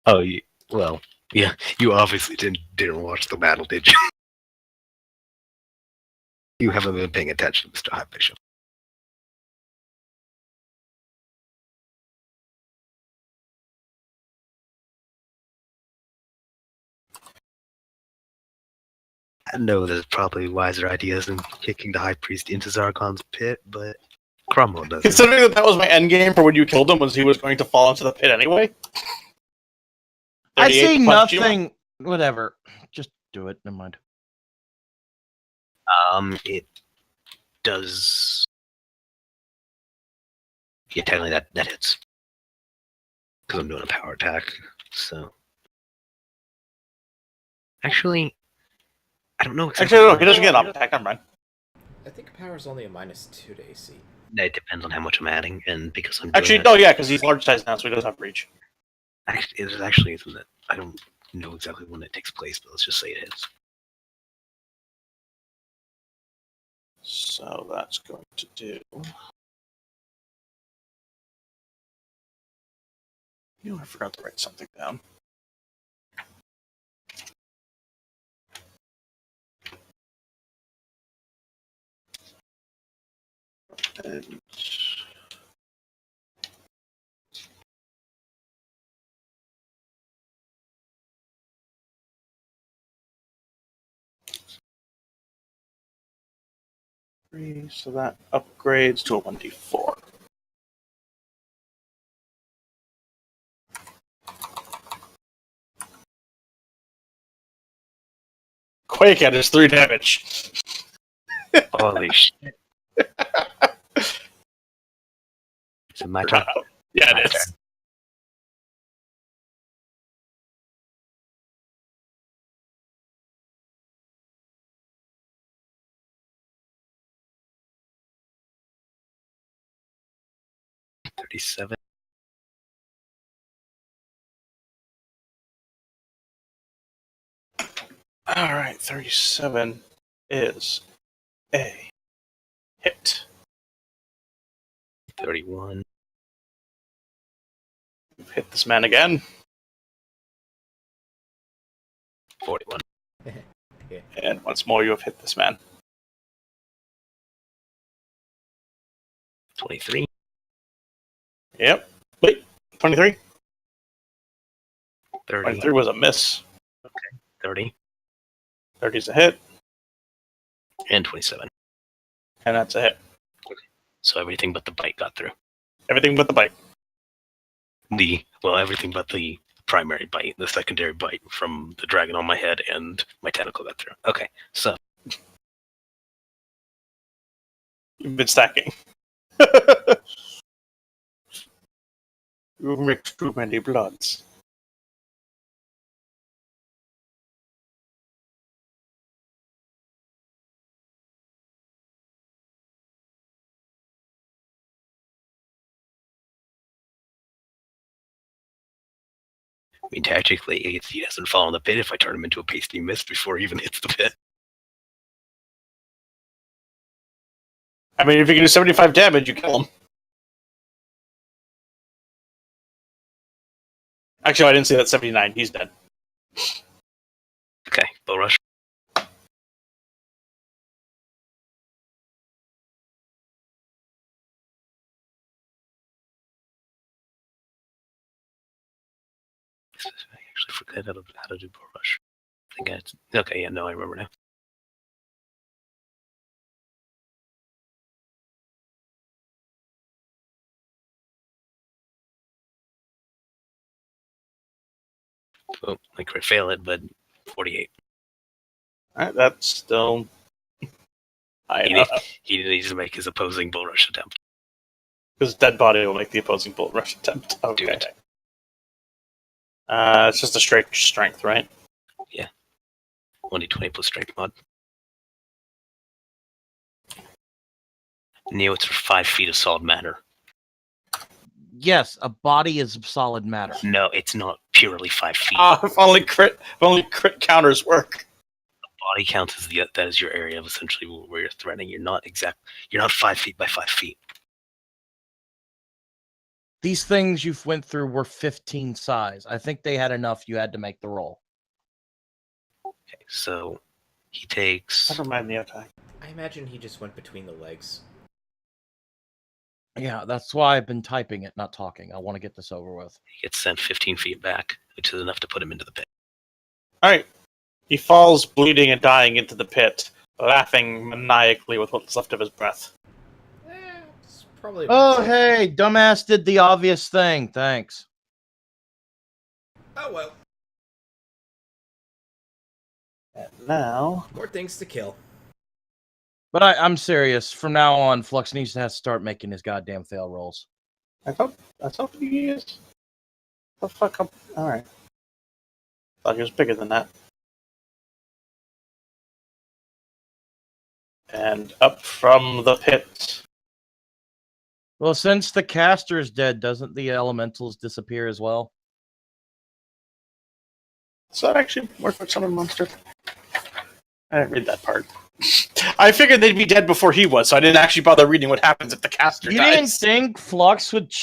Oh, well, yeah, you obviously didn't watch the battle, did you? You haven't been paying attention, Mr. High Bishop. I know there's probably wiser ideas than kicking the High Priest into Zargon's pit, but Cromwell doesn't. Considering that was my end game for when you killed him, was he was going to fall into the pit anyway? I 38 see to punch you? nothing. Whatever. Just do it. Never mind. It does. Yeah, technically that hits. Because I'm doing a power attack, so. Actually, I don't know exactly. Actually, no, he doesn't get an up attack. Never mind. I think power's only a -2 to AC. It depends on how much I'm adding, and because I'm Actually, doing no, yeah, because he's large size now, so he does have reach. Actually, there's actually isn't that I don't know exactly when it takes place, but let's just say it hits. So that's going to do. I forgot to write something down. And... So that upgrades to a 1d4. Quake at is 3 damage. Holy shit! Is it my turn? Yeah, My it is. turn. $37. Alright, 37 is a hit. 31. You've hit this man again. 41. Yeah. And once more, you have hit this man. 23. Yep. Wait, 23? 30. 23 was a miss. 30. 30 is a hit, And 27. and that's a hit. So everything but the bite got through. Everything but the bite. Everything but the primary bite. The secondary bite from the dragon on my head and my tentacle got through. Okay, so You've been stacking. You've mixed too many bloods. I mean, technically, he doesn't fall in the pit if I turn him into a pasty mist before he even hits the pit. I mean, if you can do 75 damage, you kill him. Actually, I didn't say that 79. He's dead. Okay, bull rush. I actually forget how to do bull rush. I think it's okay. Yeah, no, I remember now. Oh, I could fail it, but 48. Alright, that's still... He needs to make his opposing bull rush attempt. His dead body will make the opposing bull rush attempt. Okay. Do it. It's just a straight strength, right? Yeah. 1d20 plus strength mod. Neo, it's for 5 feet of solid matter. Yes, a body is solid matter. No, it's not purely 5 feet. If only crit counters work. Body count is that is your area of essentially where you're threatening. You're not 5 feet by 5 feet. These things you went through were 15 size. I think they had enough. You had to make the roll. Okay, so he takes. Never mind the attack. I imagine he just went between the legs. Yeah, that's why I've been typing it, not talking. I want to get this over with. He gets sent 15 feet back, which is enough to put him into the pit. Alright. He falls bleeding and dying into the pit, laughing maniacally with what's left of his breath. It's probably. Oh, hey, dumbass did the obvious thing. Thanks. Oh well. And now... More things to kill. But I'm serious. From now on, Flux needs to have to start making his goddamn fail rolls. I thought he is... The fuck up... Alright. Thought he was bigger than that. And up from the pit. Well, since the caster is dead, doesn't the elementals disappear as well? Does that actually work with Summon Monster? I didn't read that part. I figured they'd be dead before he was, so I didn't actually bother reading what happens if the caster You dies. didn't think Flux would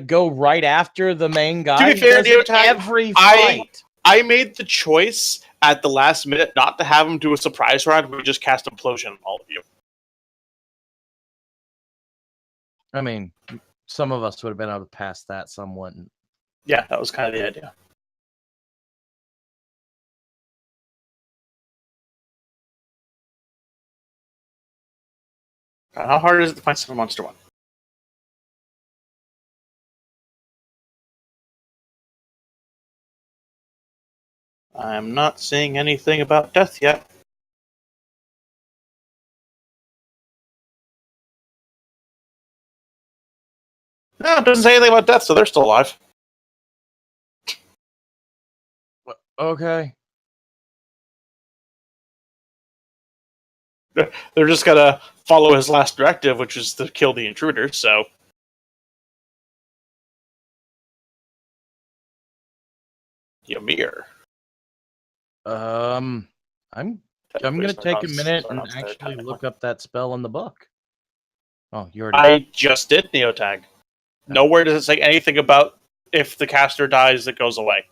go right after the main guy? To be fair, He does it Neotag, every fight. I made the choice at the last minute not to have him do a surprise round. We just cast Implosion on all of you. I mean, some of us would have been able to pass that, some wouldn't. Yeah, that was kind of the idea. How hard is it to find Summon Monster 1? I'm not seeing anything about death yet. No, it doesn't say anything about death, so they're still alive. Okay. They're just gonna follow his last directive, which is to kill the intruder, so... Ymir. I'm gonna take a minute and actually look up that spell in the book. Oh, you already... I just did Neotag. Nowhere does it say anything about if the caster dies, it goes away.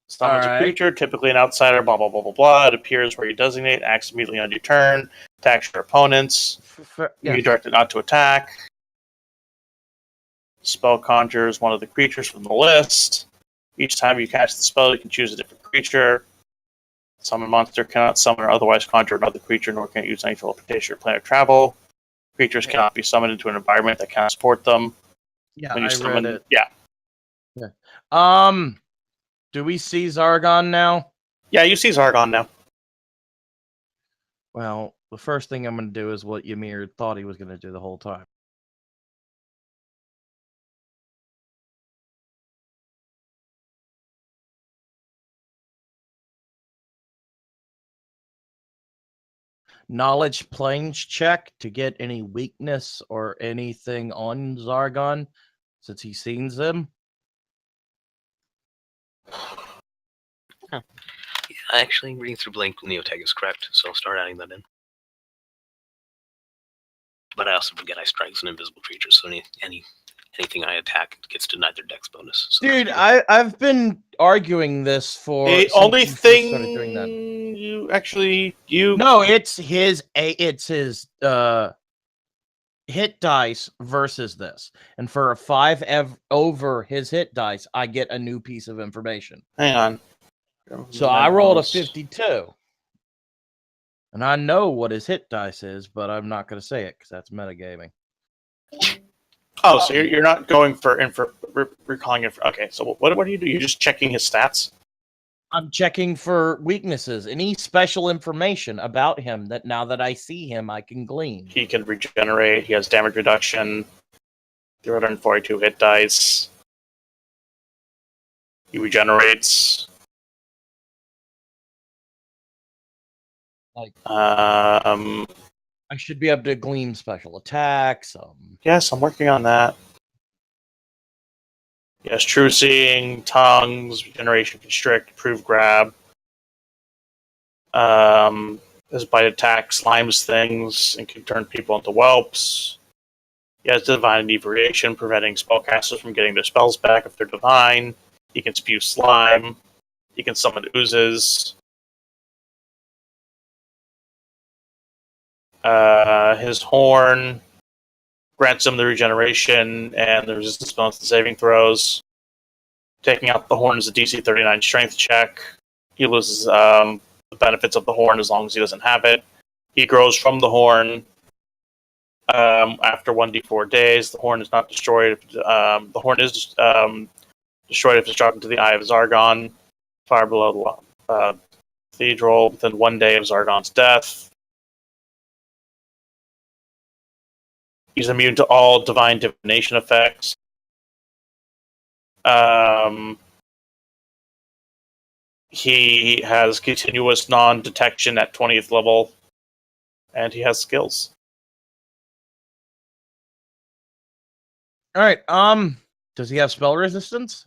Summons a creature, typically an outsider, blah, blah, blah, blah, blah. It appears where you designate, acts immediately on your turn, attacks your opponents. You direct it not to attack. Spell conjures one of the creatures from the list. Each time you cast the spell, you can choose a different creature. Summon monster cannot summon or otherwise conjure another creature, nor can it use any teleportation or planar travel. Creatures cannot be summoned into an environment that cannot support them. Yeah, When you I summon, read it. yeah, Do we see Zargon now? yeah, you see Zargon now. Well, the first thing I'm going to do is what Ymir thought he was going to do the whole time. Knowledge planes check to get any weakness or anything on Zargon since he sees them. Actually, reading through Blank Neotag is correct, so I'll start adding that in. But I also forget I strike an invisible creature, so anything I attack gets denied their dex bonus. So Dude, I've been arguing this for The since only you first thing started doing that. No, it's his hit dice versus this, and for a 5 over his hit dice, I get a new piece of information. Hang on. So I rolled a 52, and I know what his hit dice is, but I'm not going to say it because that's metagaming. Oh, so you're not going for recalling it. Okay, so what do you do? You're just checking his stats. I'm checking for weaknesses, any special information about him that now that I see him, I can glean. He can regenerate. He has damage reduction. 342 hit dice. He regenerates. Like, I should be able to glean special attacks. Yes, I'm working on that. Yes, true seeing, tongues, regeneration, constrict, improve grab. His bite attack slimes things and can turn people into whelps. He has divine inebriation, preventing spellcasters from getting their spells back if they're divine. He can spew slime. He can summon oozes. His horn grants him the regeneration and the resistance bonus to saving throws. Taking out the horn is a DC 39 strength check. He loses the benefits of the horn as long as he doesn't have it. He grows from the horn after 1d4 days. The horn is not destroyed. The horn is destroyed if it's dropped into the Eye of Zargon, far below the cathedral, within 1 day of Zargon's death. He's immune to all divine divination effects. He has continuous non-detection at 20th level, and he has skills. All right. Does he have spell resistance?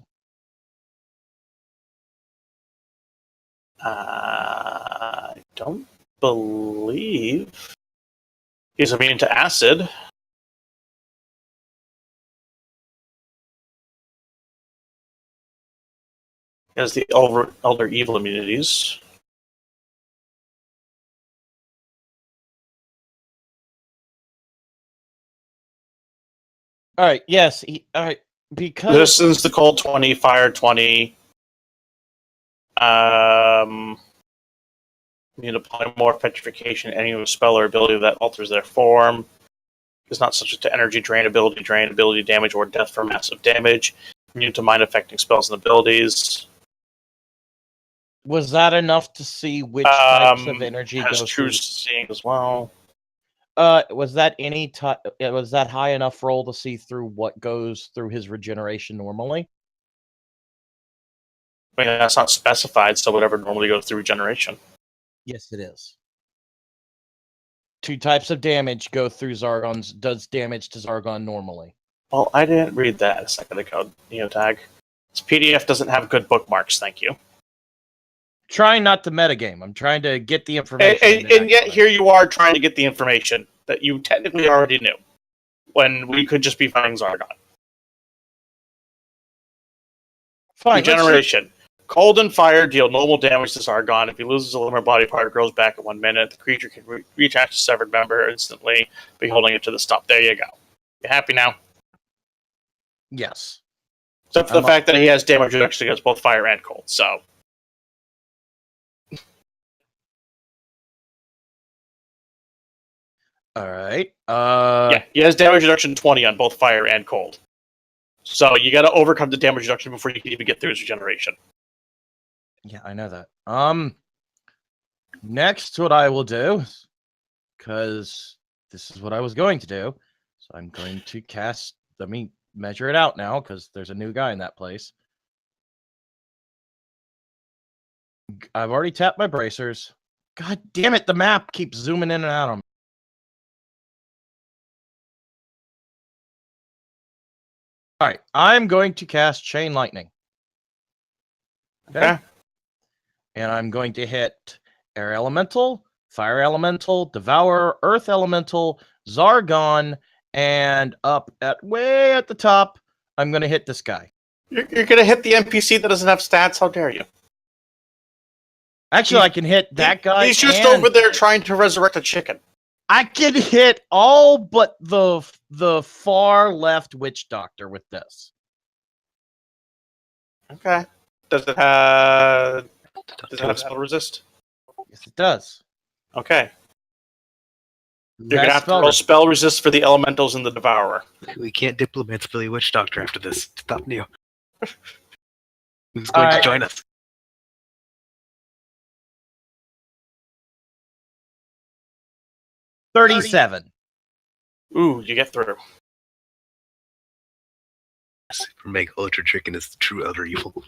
I don't believe he's immune to acid. He has the Elder Evil immunities. All right. Yes. All right. Because Resistance to cold 20, fire 20. You need polymorph, petrification, any spell or ability that alters their form. Is not subject to energy drain, ability damage, or death for massive damage. Immune to mind affecting spells and abilities. was that enough to see which types of energy has go true through? seeing as well. Was that any type? Was that high enough roll to see through what goes through his regeneration normally? I mean, that's not specified, so whatever normally goes through regeneration. Yes, it is. 2 types of damage go through Zargon's. Does damage to Zargon normally? Well, I didn't read that a second ago, Neotag. This PDF doesn't have good bookmarks, thank you. Trying not to metagame. I'm trying to get the information. And yet here you are trying to get the information that you technically already knew, when we could just be finding Zargon. Fine. Regeneration. Cold and fire deal normal damage to Zargon. If he loses a limb or body part, it grows back in 1 minute. The creature can reattach a severed member instantly by holding it to the stump. There you go. You happy now? Yes. Except for the fact that he has damage reduction against both fire and cold, so... All right. Yeah, he has damage reduction 20 on both fire and cold. So you got to overcome the damage reduction before you can even get through his regeneration. Yeah, I know that. Next, what I will do, because this is what I was going to do, so I'm going to cast. Let me measure it out now, because there's a new guy in that place. I've already tapped my bracers. God damn it! The map keeps zooming in and out on me. All right, I'm going to cast Chain Lightning. Okay. And I'm going to hit Air Elemental, Fire Elemental, Devourer, Earth Elemental, Zargon, and up at way at the top, I'm going to hit this guy. You're going to hit the NPC that doesn't have stats? How dare you? Actually, I can hit that guy. He's just and over there trying to resurrect a chicken. I can hit all but the far left Witch Doctor with this. Okay. Does it have spell resist? Yes, it does. Okay. It You're going to has have to roll spell resist for the elementals and the devourer. We can't diplomat Billy Witch Doctor after this. Stop Neo. Who's All going to right. join us? $37. Ooh, you get through. For Meg Ultra Chicken is the true elder evil.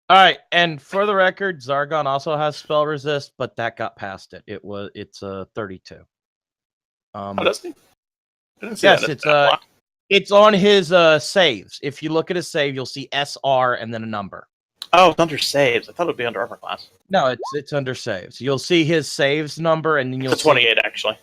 All right, and for the record, Zargon also has spell resist, but that got past it. It's a 32. Oh, doesn't he? I didn't see Yes, that in it's the stat block. it's on his saves. If you look at his save, you'll see SR and then a number. Oh, it's under saves. I thought it would be under armor class. No, it's under saves. You'll see his saves number, and then you'll It's a 28, actually.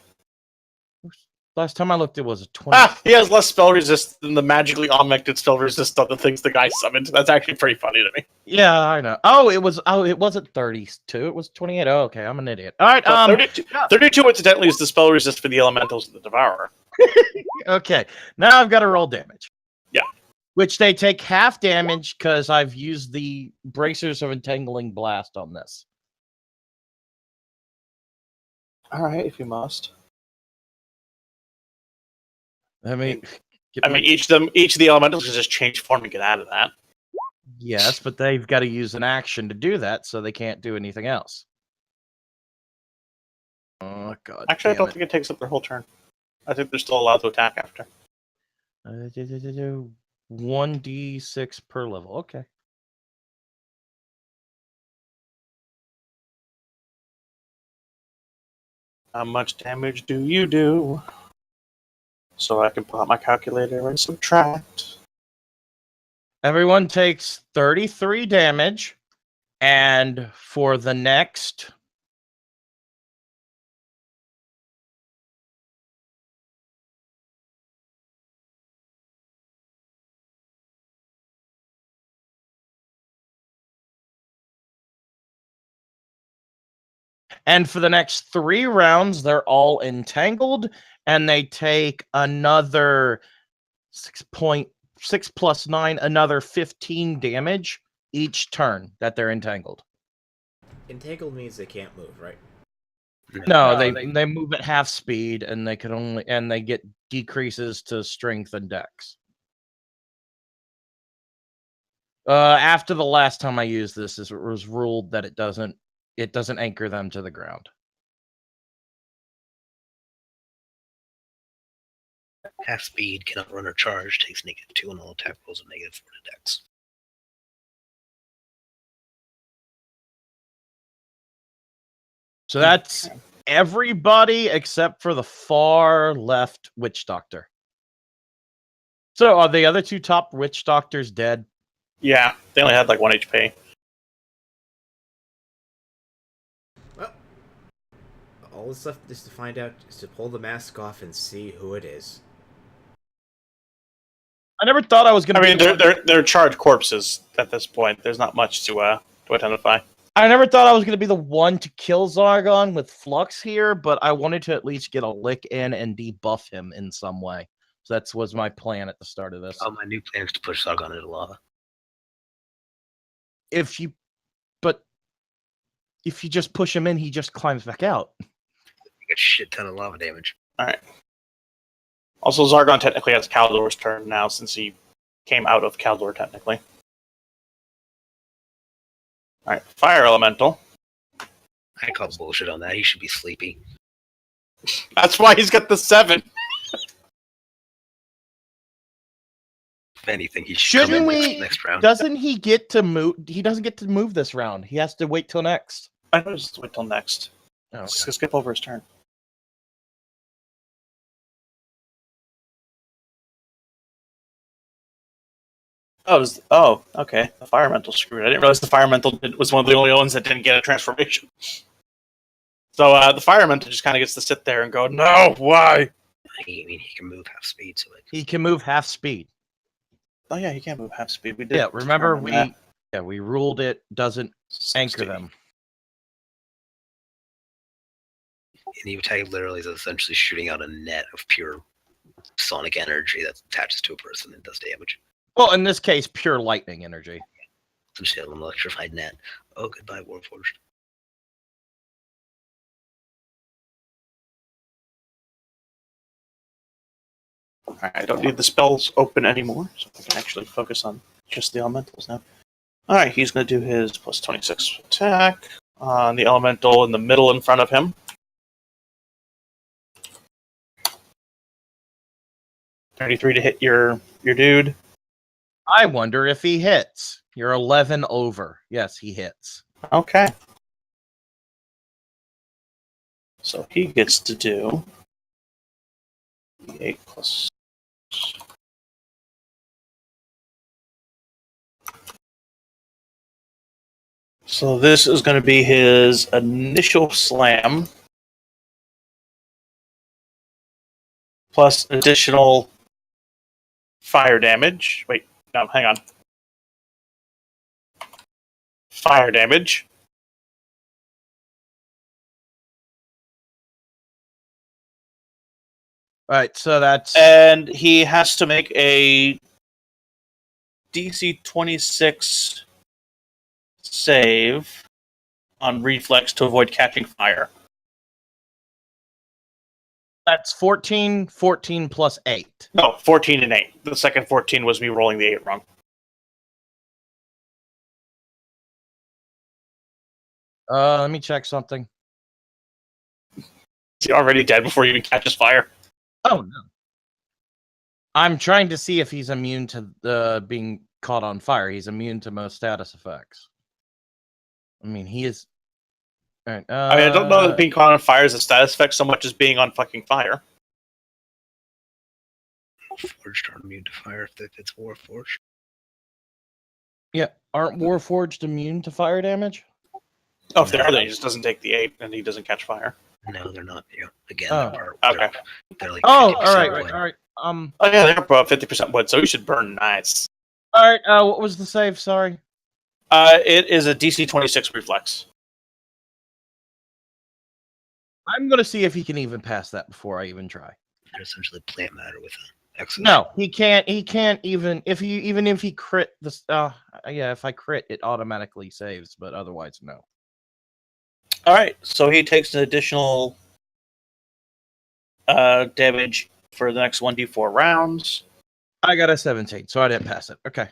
Last time I looked, it was a 20. He has less spell resist than the magically augmented spell resist of the things the guy summoned. That's actually pretty funny to me. Yeah, I know. It wasn't 32. It was 28. Oh, okay, I'm an idiot. All right, 32 incidentally is the spell resist for the elementals of the devourer. Okay, now I've got to roll damage. Yeah. Which they take half damage because I've used the bracers of entangling blast on this. All right, if you must. I mean, each of the elementals can just change form and get out of that. yes, but they've got to use an action to do that, so they can't do anything else. Oh God! Actually, I don't think it takes up their whole turn. I think they're still allowed to attack after. 1d6 per level. Okay. How much damage do you do? So I can pull out my calculator and subtract. Everyone takes 33 damage, and for the next next 3 rounds, they're all entangled, and they take another 6 plus 9, another 15 damage each turn that they're entangled. Entangled means they can't move, right? No, they move at half speed, and they get decreases to strength and dex. After the last time I used this, it was ruled that it doesn't anchor them to the ground. Half speed, cannot run or charge, takes -2 on all attack rolls and -4 to dex. So that's everybody except for the far left Witch Doctor. So are the other 2 top Witch Doctors dead? Yeah, they only had like 1 HP. Well, all that's left is to find out is to pull the mask off and see who it is. I never thought I was going to. They're charred corpses at this point. There's not much to identify. I never thought I was going to be the one to kill Zargon with Flux here, but I wanted to at least get a lick in and debuff him in some way. So that was my plan at the start of this. My new plan is to push Zargon into lava. If you just push him in, he just climbs back out. You get a shit ton of lava damage. Alright. Also, Zargon technically has Caldor's turn now, since he came out of Caldor, technically. Alright, Fire Elemental. I call bullshit on that. He should be sleepy. That's why he's got the 7. If anything, he should Shouldn't come in we? next round. Doesn't he get to move? He doesn't get to move this round. He has to wait till next. I know, just wait till next. Oh, Just okay. skip over his turn. Oh, okay. The Fire Elemental screwed. I didn't realize the Fire Elemental was one of the only ones that didn't get a transformation. So the Fire Elemental just kind of gets to sit there and go, no, why? I mean, he can move half speed, so like He can move half speed. Oh yeah, he can't move half speed. We did. Yeah, remember determine that. we ruled it doesn't 60. anchor them. and the attack literally is essentially shooting out a net of pure sonic energy that attaches to a person and does damage. Well, in this case, pure lightning energy. Essentially an electrified net. Oh, goodbye, Warforged. Alright, I don't need the spells open anymore, so I can actually focus on just the elementals now. Alright, he's going to do his plus 26 attack on the elemental in the middle in front of him. $33 to hit your dude. I wonder if he hits. You're 11 over. Yes, he hits. Okay. So he gets to do 8 plus. So this is going to be his initial slam, plus additional fire damage. Wait, no, hang on. Fire damage. All right, so that's And he has to make a DC 26 save on reflex to avoid catching fire. that's 14 plus 8. No, 14 and 8. The second 14 was me rolling the 8 wrong. Let me check something. Is he already dead before he even catches fire? Oh no. I'm trying to see if he's immune to being caught on fire. He's immune to most status effects. I mean, he is. All right, I mean, I don't know that being caught on fire is a status effect so much as being on fucking fire. Forged aren't immune to fire if it's Warforged. Yeah, aren't Warforged immune to fire damage? Oh, if they are, then he just doesn't take the 8 and he doesn't catch fire. No, they're not. Yeah, again, Oh. they're like Oh, 50% all right, wood. all right. Oh yeah, they're above 50% wood, so he should burn nice. All right. What was the save? Sorry. It is a DC 26 reflex. I'm gonna see if he can even pass that before I even try. They're essentially plant matter with an excess. No, he can't. He can't even if he crit this. Yeah, if I crit, it automatically saves, but otherwise, no. Alright, so he takes an additional damage for the next 1d4 rounds. I got a 17, so I didn't pass it. Okay.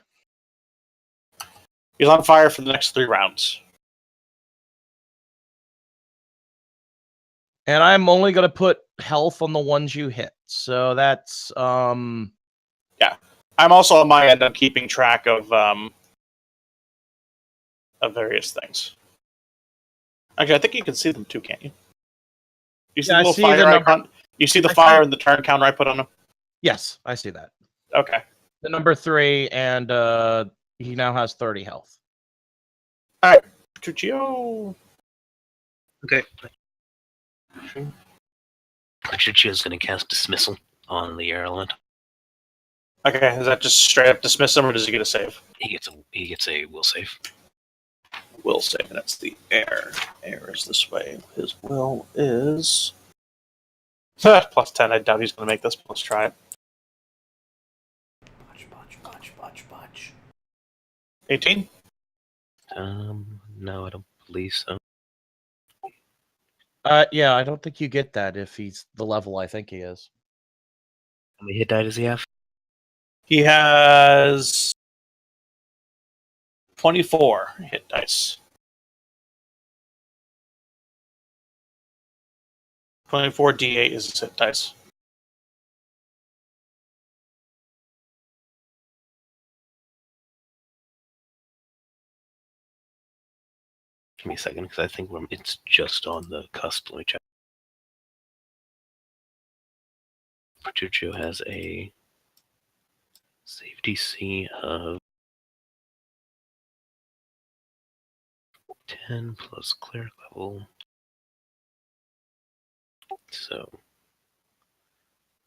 He's on fire for the next 3 rounds. And I'm only gonna put health on the ones you hit. So that's I'm also on my end. I'm keeping track of various things. Actually, I think you can see them too, can't you? You see Yeah, I the little see fire the number. icon? You see the I fire see- and the turn counter I put on him? yes, I see that. Okay. The number 3, and he now has 30 health. Petruccio. Okay. Patriccio's going to cast Dismissal on the air element. Okay, is that just straight up dismiss him, or does he get a save? He gets a will save. Will save, and that's the air. Air is this way. His will is plus 10. I doubt he's going to make this, but let's try it. Botch. 18? No, I don't believe so. Yeah, I don't think you get that if he's the level I think he is. How many hit die does he have? He has 24 hit dice. 24 D8 is his hit dice. Give me a second, because I think it's just on the cusp. Let me check. Petruccio has a save DC of 10 plus cleric level. So,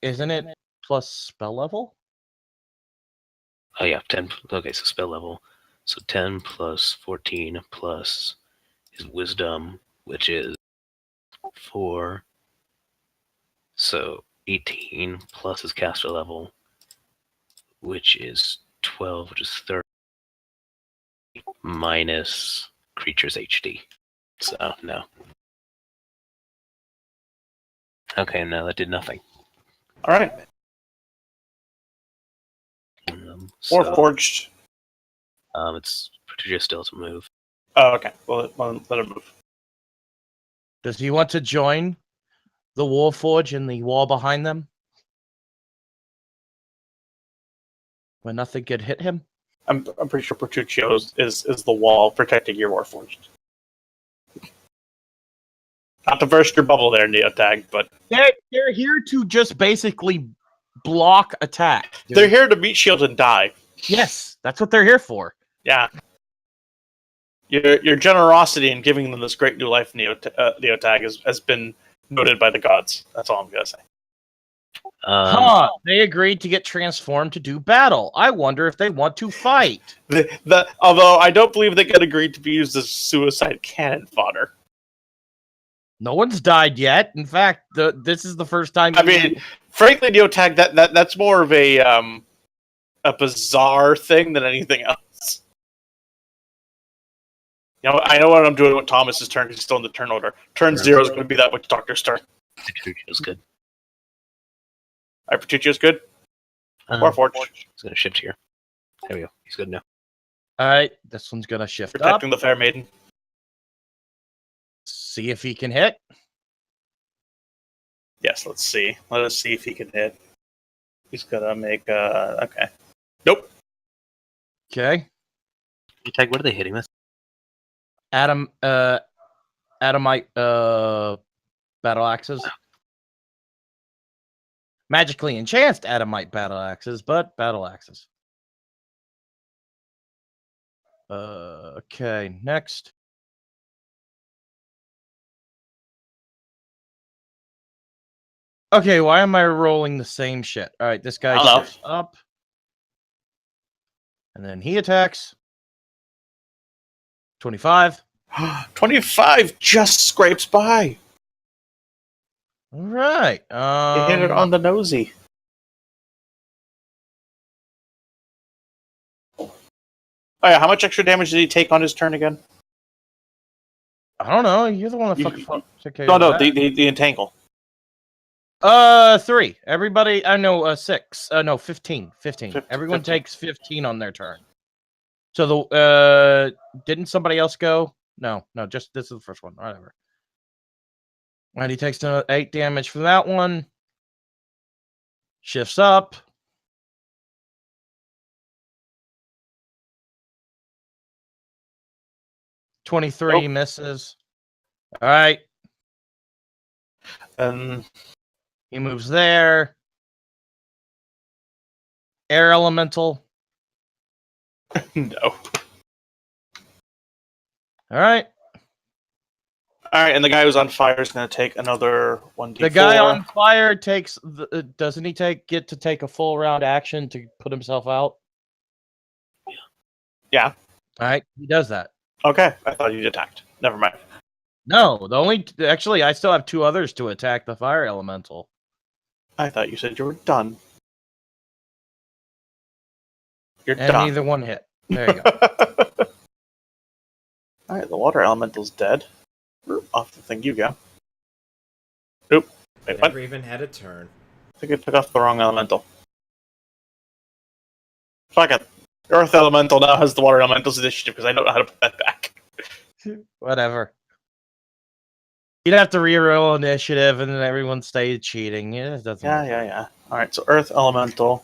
Isn't it plus spell level? oh yeah, 10. Okay, so spell level. So 10 plus 14 plus his wisdom, which is 4. So 18 plus his caster level, which is 12, which is 30, minus creature's HD. So, no. Okay, no, that did nothing. All right. Or So, forged. it's Petruccio still to move. Oh, okay. Well, let him move. Does he want to join the Warforge in the wall behind them? Where nothing could hit him? I'm pretty sure Petruccio is the wall protecting your Warforged. Not to burst your bubble there, Neotag, but They're here to just basically block attack. Dude. they're here to meet shield and die. Yes, that's what they're here for. Yeah. Your generosity in giving them this great new life, Neotag, has been noted by the gods. That's all I'm gonna say. They agreed to get transformed to do battle. I wonder if they want to fight. Although I don't believe they get agreed to be used as suicide cannon fodder. No one's died yet. In fact, this is the first time. I mean, frankly, Neotag, that's more of a bizarre thing than anything else. You know, I know what I'm doing with Thomas's turn because he's still in the turn order. Turn 0 is going to be that with Doctor's turn. Petruccio's good. All right, Petruccio's good. Or Forge. He's going to shift here. There we go. He's good now. All right, this one's gonna shift Protecting up. the Fair Maiden. See if he can hit. Yes, let's see. Let us see if he can hit. He's gonna make okay. Nope. Okay. Tag, what are they hitting with? Adamite battle axes. Magically enhanced Adamite battle axes, but battle axes. Okay, next. Okay, why am I rolling the same shit? All right, this guy shifts up. And then he attacks. 25. 25 just scrapes by. All right. You hit it on the nosy. Oh yeah, how much extra damage did he take on his turn again? I don't know. You're the one that fucking took care of No, that. the entangle. 3. Everybody, I know 6. No, 15. 15. Everyone 15. takes 15 on their turn. So the didn't somebody else go? No, just this is the first one. Whatever. And he takes 8 damage from that one. Shifts up. $23 misses. All right. He moves there. Air elemental. No. All right. All right, and the guy who's on fire is going to take another 1d4. The guy on fire takes. Doesn't he get to take a full round action to put himself out? Yeah. All right. He does that. Okay, I thought you'd attacked. Never mind. No, actually, I still have 2 others to attack the fire elemental. I thought you said you were done. You're And done. neither one hit. There you go. All right, the water elemental's dead. Off the thing you go. Wait, what? Never even had a turn. I think I took off the wrong elemental. Fuck it. Earth Elemental now has the Water Elemental's initiative because I don't know how to put that back. Whatever. You'd have to reroll initiative, and then everyone stayed cheating. Yeah, it doesn't. Yeah. Alright, so Earth Elemental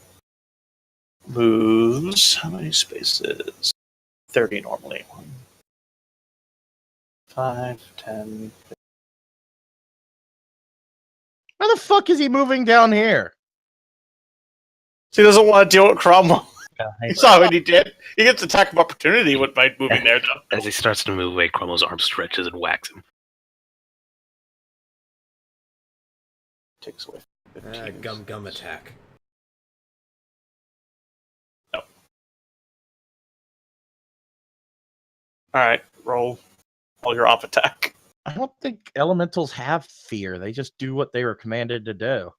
moves. How many spaces? 30 normally. 1, 5, 10. Why the fuck is he moving down here? So he doesn't want to deal with Cromwell. Yeah, You saw what he did. He gets attack of opportunity by moving there, though. as he starts to move away, Cromwell's arm stretches and whacks him. Takes away 15. Gum attack. No. Alright, roll your off attack. I don't think elementals have fear. They just do what they were commanded to do.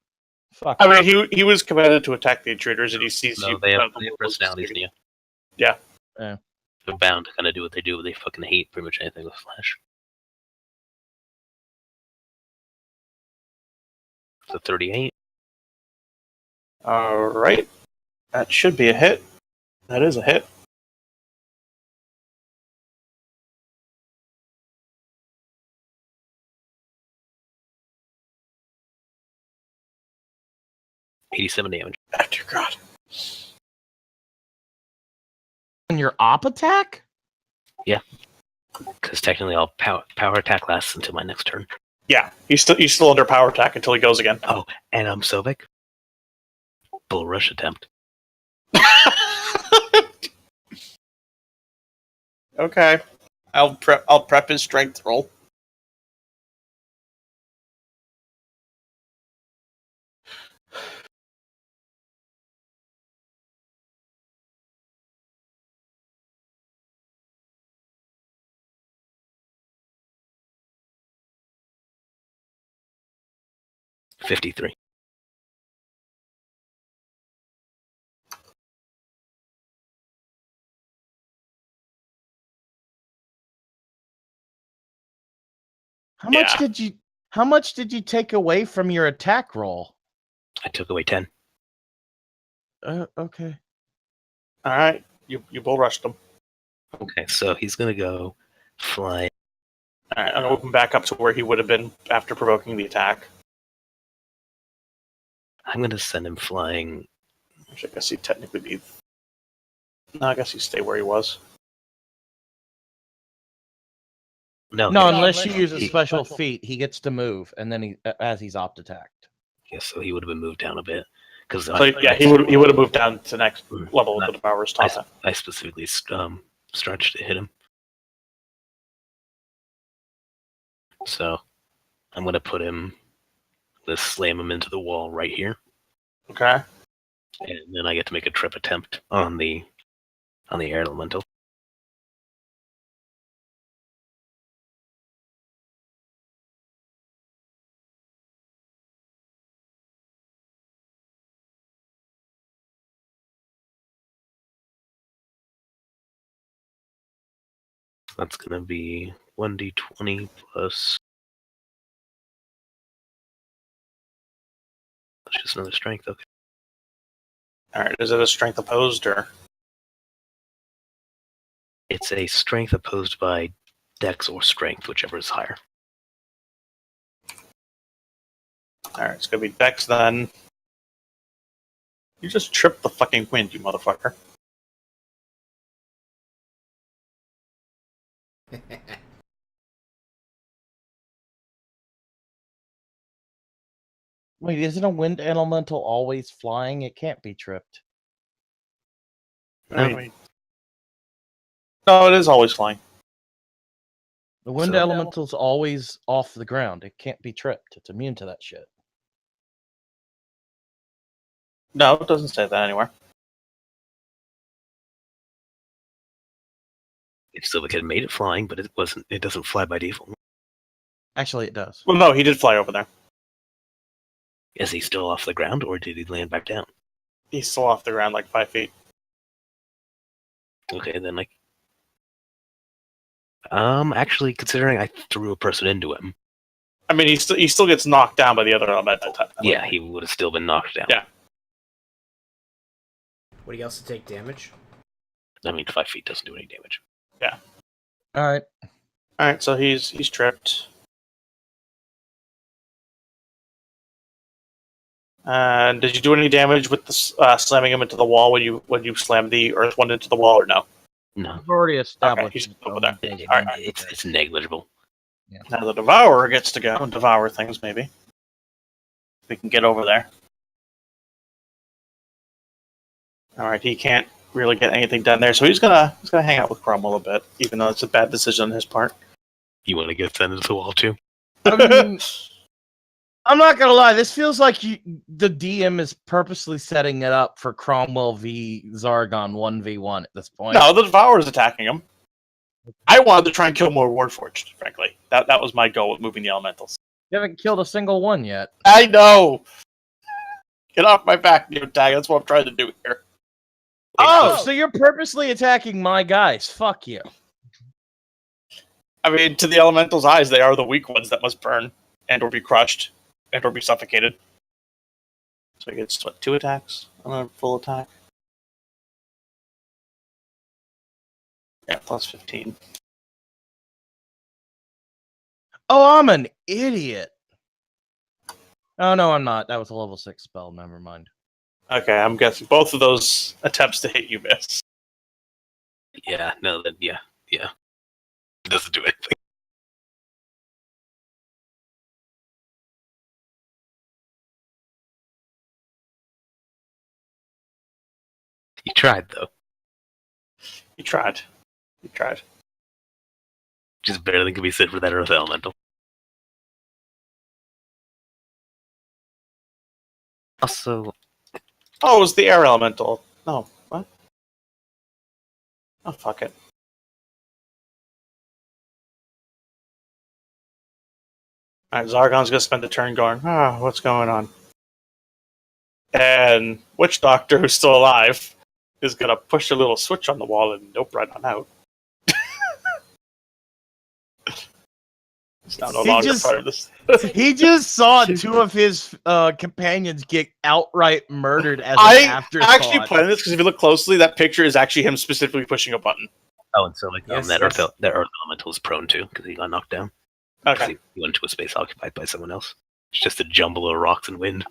Fuck. I mean, he was commanded to attack the intruders, and he sees No, you. they have personalities in you. Yeah. Yeah. They're bound to kind of do what they do. They fucking hate pretty much anything with flesh. So 38. Alright. That should be a hit. That is a hit. $87 damage. Oh, dear God. And your op attack? Because technically all power attack lasts until my next turn. Yeah, he's still under power attack until he goes again. Oh, and I'm Sovik. Bull rush attempt. Okay. I'll prep his strength roll. $53. How much Yeah. How much did you take away from your attack roll? I took away 10. Okay. Alright. You bull rushed him. Okay, so he's gonna go fly. Alright, I'm gonna move him back up to where he would have been after provoking the attack. I'm gonna send him flying. Which I guess he'd technically be. No, I guess he'd stay where he was. No, No, he- unless you use a special feat, he gets to move, and then as he's opt attacked. yeah, so he would have been moved down a bit. Because So yeah, he would have moved down to the next level of the powers top. I specifically stretched to hit him. So I'm gonna put him. Let's slam him into the wall right here, Okay. and then I get to make a trip attempt on the air elemental. That's gonna be 1d20 plus. That's just another strength. Okay. Alright, is it a strength opposed or? It's a strength opposed by dex or strength, whichever is higher. Alright, it's gonna be Dex then. You just tripped the fucking wind, you motherfucker. Wait, isn't a wind elemental always flying? It can't be tripped. I mean, no, it is always flying. The wind So- elemental's always off the ground. It can't be tripped. It's immune to that shit. No, it doesn't say that anywhere. If Silvic had made it flying, but it wasn't. It doesn't fly by default. Actually, it does. Well, no, he did fly over there. Is he still off the ground, or did he land back down? He's still off the ground like 5 feet. Okay, then actually, considering I threw a person into him, I mean, he still gets knocked down by the other elemental type. Yeah, he would have still been knocked down. Yeah. Would he also take damage? I mean, 5 feet doesn't do any damage. All right. All right, so he's tripped. And did you do any damage with the slamming him into the wall when you slammed the Earth one into the wall, or no? No, I've already established. he's it, over so there. I'm All right. it's negligible. Now the Devourer gets to go and devour things, maybe. We can get over there. All right, he can't really get anything done there, so he's gonna hang out with Cromwell a bit, even though it's a bad decision on his part. You want to get sent into the wall too? I'm not gonna lie. This feels like the DM is purposely setting it up for Cromwell v Zargon 1v1 at this point. No, the Devourer's attacking him. I wanted to try and kill more Warforged, frankly. That was my goal with moving the elementals. You haven't killed a single one yet. I know! Get off my back, Neotag. That's what I'm trying to do here. Oh, so you're purposely attacking my guys. Fuck you. I mean, to the elementals' eyes, they are the weak ones that must burn, and or be crushed, and or be suffocated. So he gets, 2 attacks on a full attack? Yeah, plus 15. Oh, I'm an idiot. Oh, no, I'm not. That was a level 6 spell. Never mind. Okay, I'm guessing both of those attempts to hit you miss. Yeah, no, yeah. It doesn't do anything. You tried, though. You tried. Just better than could be said for that Earth Elemental. Also, Oh, it was the air elemental. No, what? Oh, fuck it. Alright, Zargon's gonna spend the turn going, what's going on? And Witch Doctor, who's still alive, is gonna push a little switch on the wall and nope, right on out. It's now no He longer just- part of this. He just saw 2 of his companions get outright murdered as an afterthought. actually planned this because if you look closely, that picture is actually him specifically pushing a button. and so Yes, that yes. Earth Elemental is prone too because he got knocked down. Okay. He went into a space occupied by someone else. It's just a jumble of rocks and wind.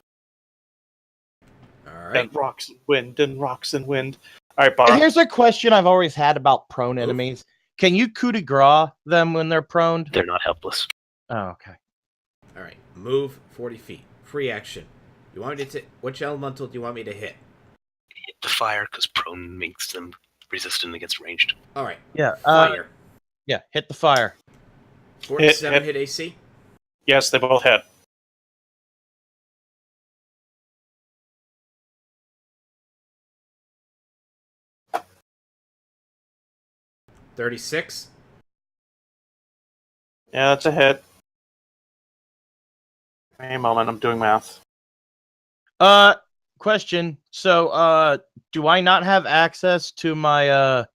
All right. And rocks and wind and rocks and wind. Alright, And Bara. here's a question I've always had about prone enemies. Can you coup de grace them when they're prone? They're not helpless. Oh, okay. All right. Move 40 feet. Free action. You want me to which elemental do you want me to hit? Hit the fire because prone makes them resistant against ranged. All right. Yeah. Fire. Yeah. Hit the fire. 47 hit. hit AC. Yes, they both hit. $36. Yeah, that's a hit. Give me a moment, I'm doing math. Question. So, do I not have access to my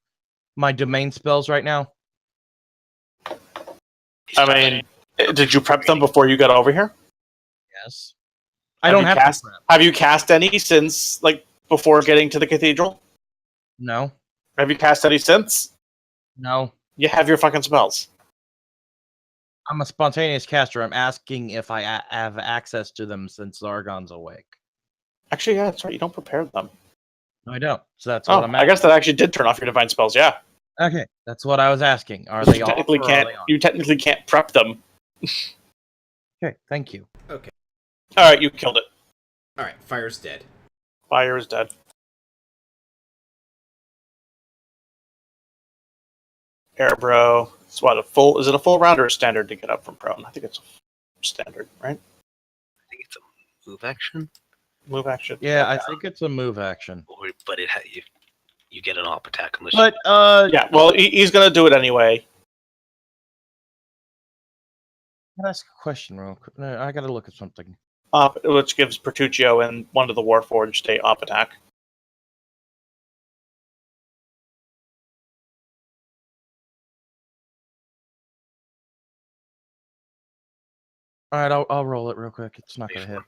my domain spells right now? I mean, did you prep them before you got over here? Yes. I don't you have cast, to prep. Have you cast any since, like, before getting to the cathedral? No. Have you cast any since? No. You have your fucking spells. I'm a spontaneous caster. I'm asking if I have access to them since Zargon's awake. Actually, yeah, that's right. You don't prepare them. No, I don't. So that's what I'm I asking. guess that actually did turn off your divine spells. Yeah, Okay, that's what I was asking. Are they off or are they on? You technically can't prep them. Okay, thank you. All right, you killed it. All right. Fire's dead. Fire is dead. Air bro. It's what, is it a full round or a standard to get up from prone? I think it's a standard, right? I think it's a move action, Move action. Yeah, I think it's a move action. but you get an op attack unless. But Yeah, well, he's gonna do it anyway. can I ask a question real quick? No, I gotta look at something. Which gives Pertuccio and one of the Warforged a op attack. All right, I'll roll it real quick. It's not gonna hit.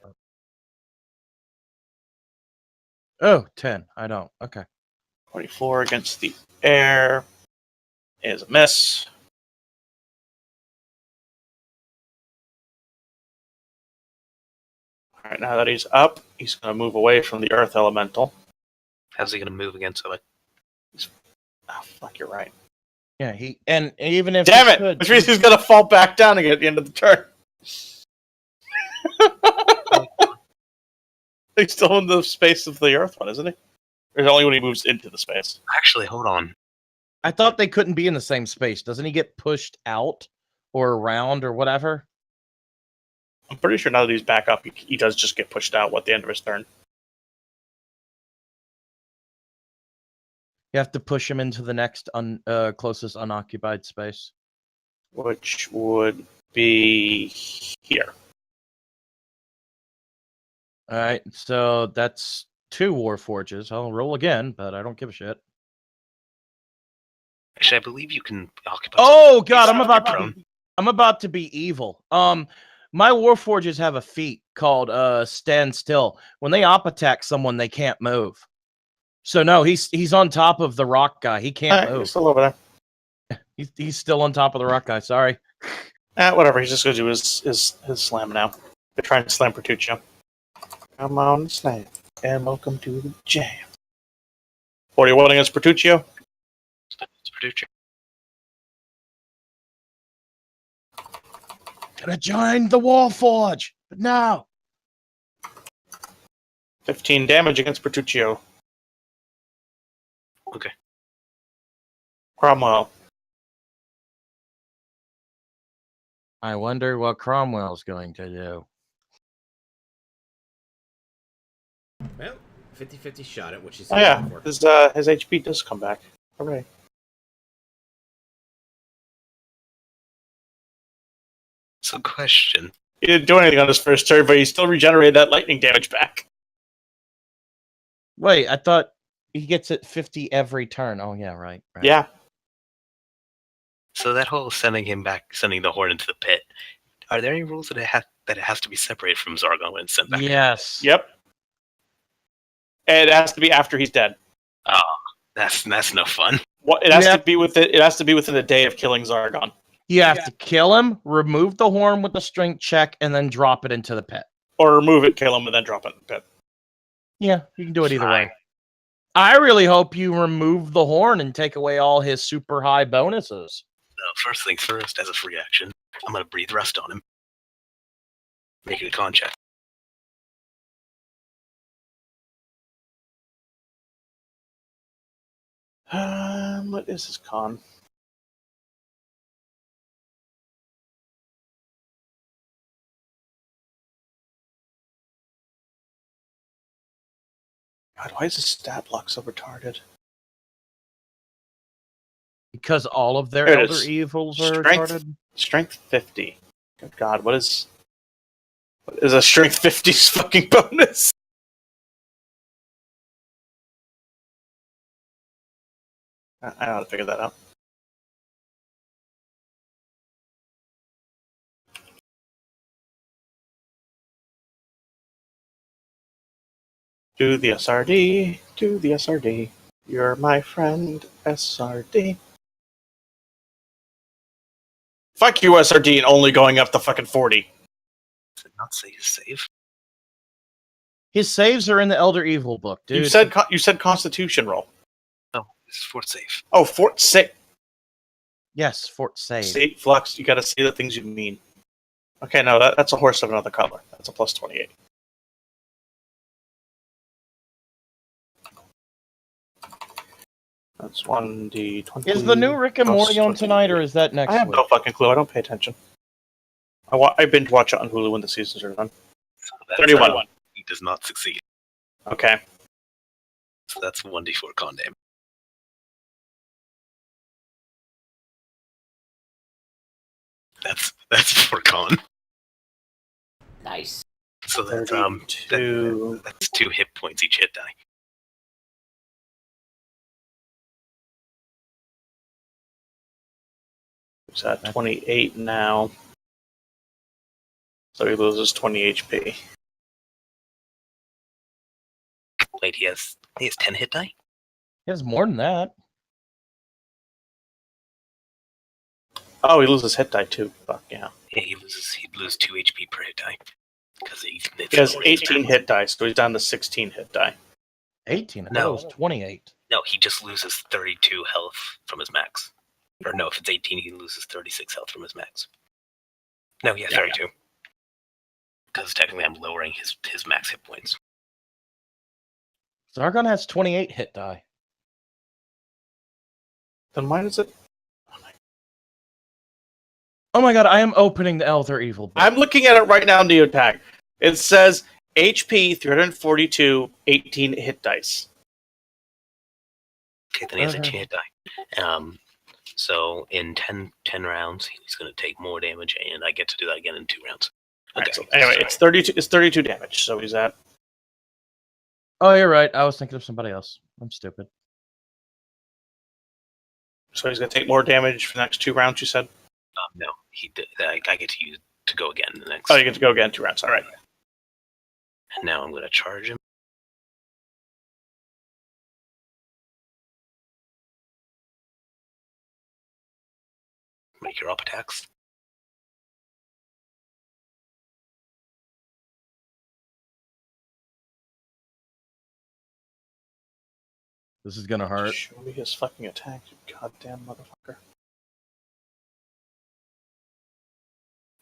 Oh, 10. I don't. Okay. 24 against the air is a miss. All right, now that he's up, he's going to move away from the earth elemental. How's he gonna move against it? Oh, fuck, you're right. Yeah, and even if Damn he it! could, Which means he's going to fall back down again at the end of the turn. He's still in the space of the earth one, isn't he? Or only when he moves into the space. Actually, hold on. I thought they couldn't be in the same space. Doesn't he get pushed out or around or whatever? I'm pretty sure now that he's back up, he does just get pushed out at the end of his turn. You have to push him into the next closest unoccupied space. Which would be here. All right, so that's 2 Warforges. I'll roll again, but I don't give a shit. Actually, I believe you can occupy. Oh god, I'm prone. about to be evil. My Warforges have a feat called Stand Still. When they op attack someone, they can't move. So no, he's on top of the rock guy. He can't He's move. still over there. He's still on top of the rock guy. Sorry. Whatever. He's just going to do his slam now. They're trying to slam Pertuccio. Come on, slam. And welcome to the jam. 41 against Pertuccio. It's Pertuccio. Gonna join the Warforge, but no. 15 damage against Pertuccio. Okay. Cromwell. I wonder what Cromwell's going to do. Well, 50-50 shot at what she's Oh yeah, going for. his HP does come back. Hooray. So, question. He didn't do anything on his first turn, but he still regenerated that lightning damage back. Wait, I thought he gets it 50 every turn. Oh yeah, right. Yeah. So that whole sending the horn into the pit. Are there any rules that it has to be separated from Zargon when it's sent back? Yes. Yep. And it has to be after he's dead. Oh, that's no fun. It has to be within. It has to be within a day of killing Zargon. You have to kill him, remove the horn with a strength check, and then drop it into the pit. Or remove it, kill him, and then drop it in the pit. Yeah, you can do it either way. I really hope you remove the horn and take away all his super high bonuses. No, first things first, as a free action, I'm going to breathe rest on him. Make it a con check. What is his con? God, why is his stat block so retarded? Because all of their There it Elder is. Evils are Strength. retarded. Strength 50. Good God, what is a Strength 50's fucking bonus? I don't know how to figure that out. Do the SRD. Do the SRD. You're my friend, SRD. Fuck you, SRD, and only going up to fucking 40. Does it not say his save? His saves are in the Elder Evil book, dude. You said Constitution roll. No, this is fort save. Oh, Fort Save. Yes, Fort Save. See, Flux, you gotta say the things you mean. Okay, no, that's a horse of another color. That's a plus 28. That's 1d20. Is the new Rick and Morty on tonight, or is that next I have week? no fucking clue. I don't pay attention. I binge watch it on Hulu when the seasons are done. So that's 31. He does not succeed. Okay. So that's 1d4 con damage. That's for con. Nice. So that's 32. that's 2 hit points each hit die. It's at 28 now. So he loses 20 HP. Wait, he has 10 hit die? He has more than that. Oh, he loses hit die too. Fuck yeah. Yeah, he'd lose 2 HP per hit die. Because He has 18 hit die, so he's down to 16 hit die. 18? I thought No. it was 28. No, he just loses 32 health from his max. Or no, if it's 18, he loses 36 health from his max. No, yeah, 32. Because technically I'm lowering his max hit points. Zargon has 28 hit die. Then why does it... Oh my god, I am opening the Elder Evil book. I'm looking at it right now, Neotag. It says HP 342, 18 hit dice. Okay, then he has 18 hit die. So in 10 rounds, he's going to take more damage, and I get to do that again in 2 rounds. Okay. Right, so anyway, it's 32. It's 32 damage. So he's at. Oh, you're right. I was thinking of somebody else. I'm stupid. So he's gonna take more damage for the next 2 rounds. You said. No, I get to use to go again in the next. Oh, you get to go again 2 rounds. All right. And now I'm going to charge him. Make your up attacks. This is gonna hurt. Show me his fucking attack, you goddamn motherfucker.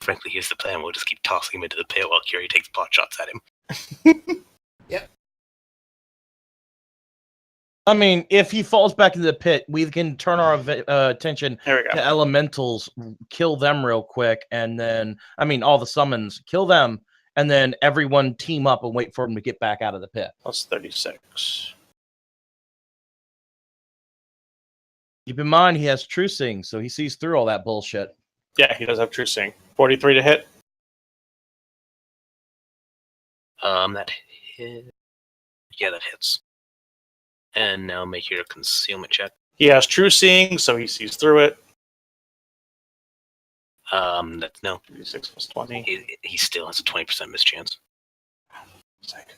Frankly, here's the plan. We'll just keep tossing him into the pit while Curie takes pot shots at him. Yep. I mean, if he falls back into the pit, we can turn our attention There we go. to elementals, kill them real quick, and then, I mean, all the summons, kill them, and then everyone team up and wait for him to get back out of the pit. Plus 36. Keep in mind, he has True Seeing, so he sees through all that bullshit. Yeah, he does have True Seeing. 43 to hit. That hit. Yeah, that hits. And now make your concealment check. He has True Seeing, so he sees through it. That's no. 36 plus 20. He still has a 20% mischance. Sick.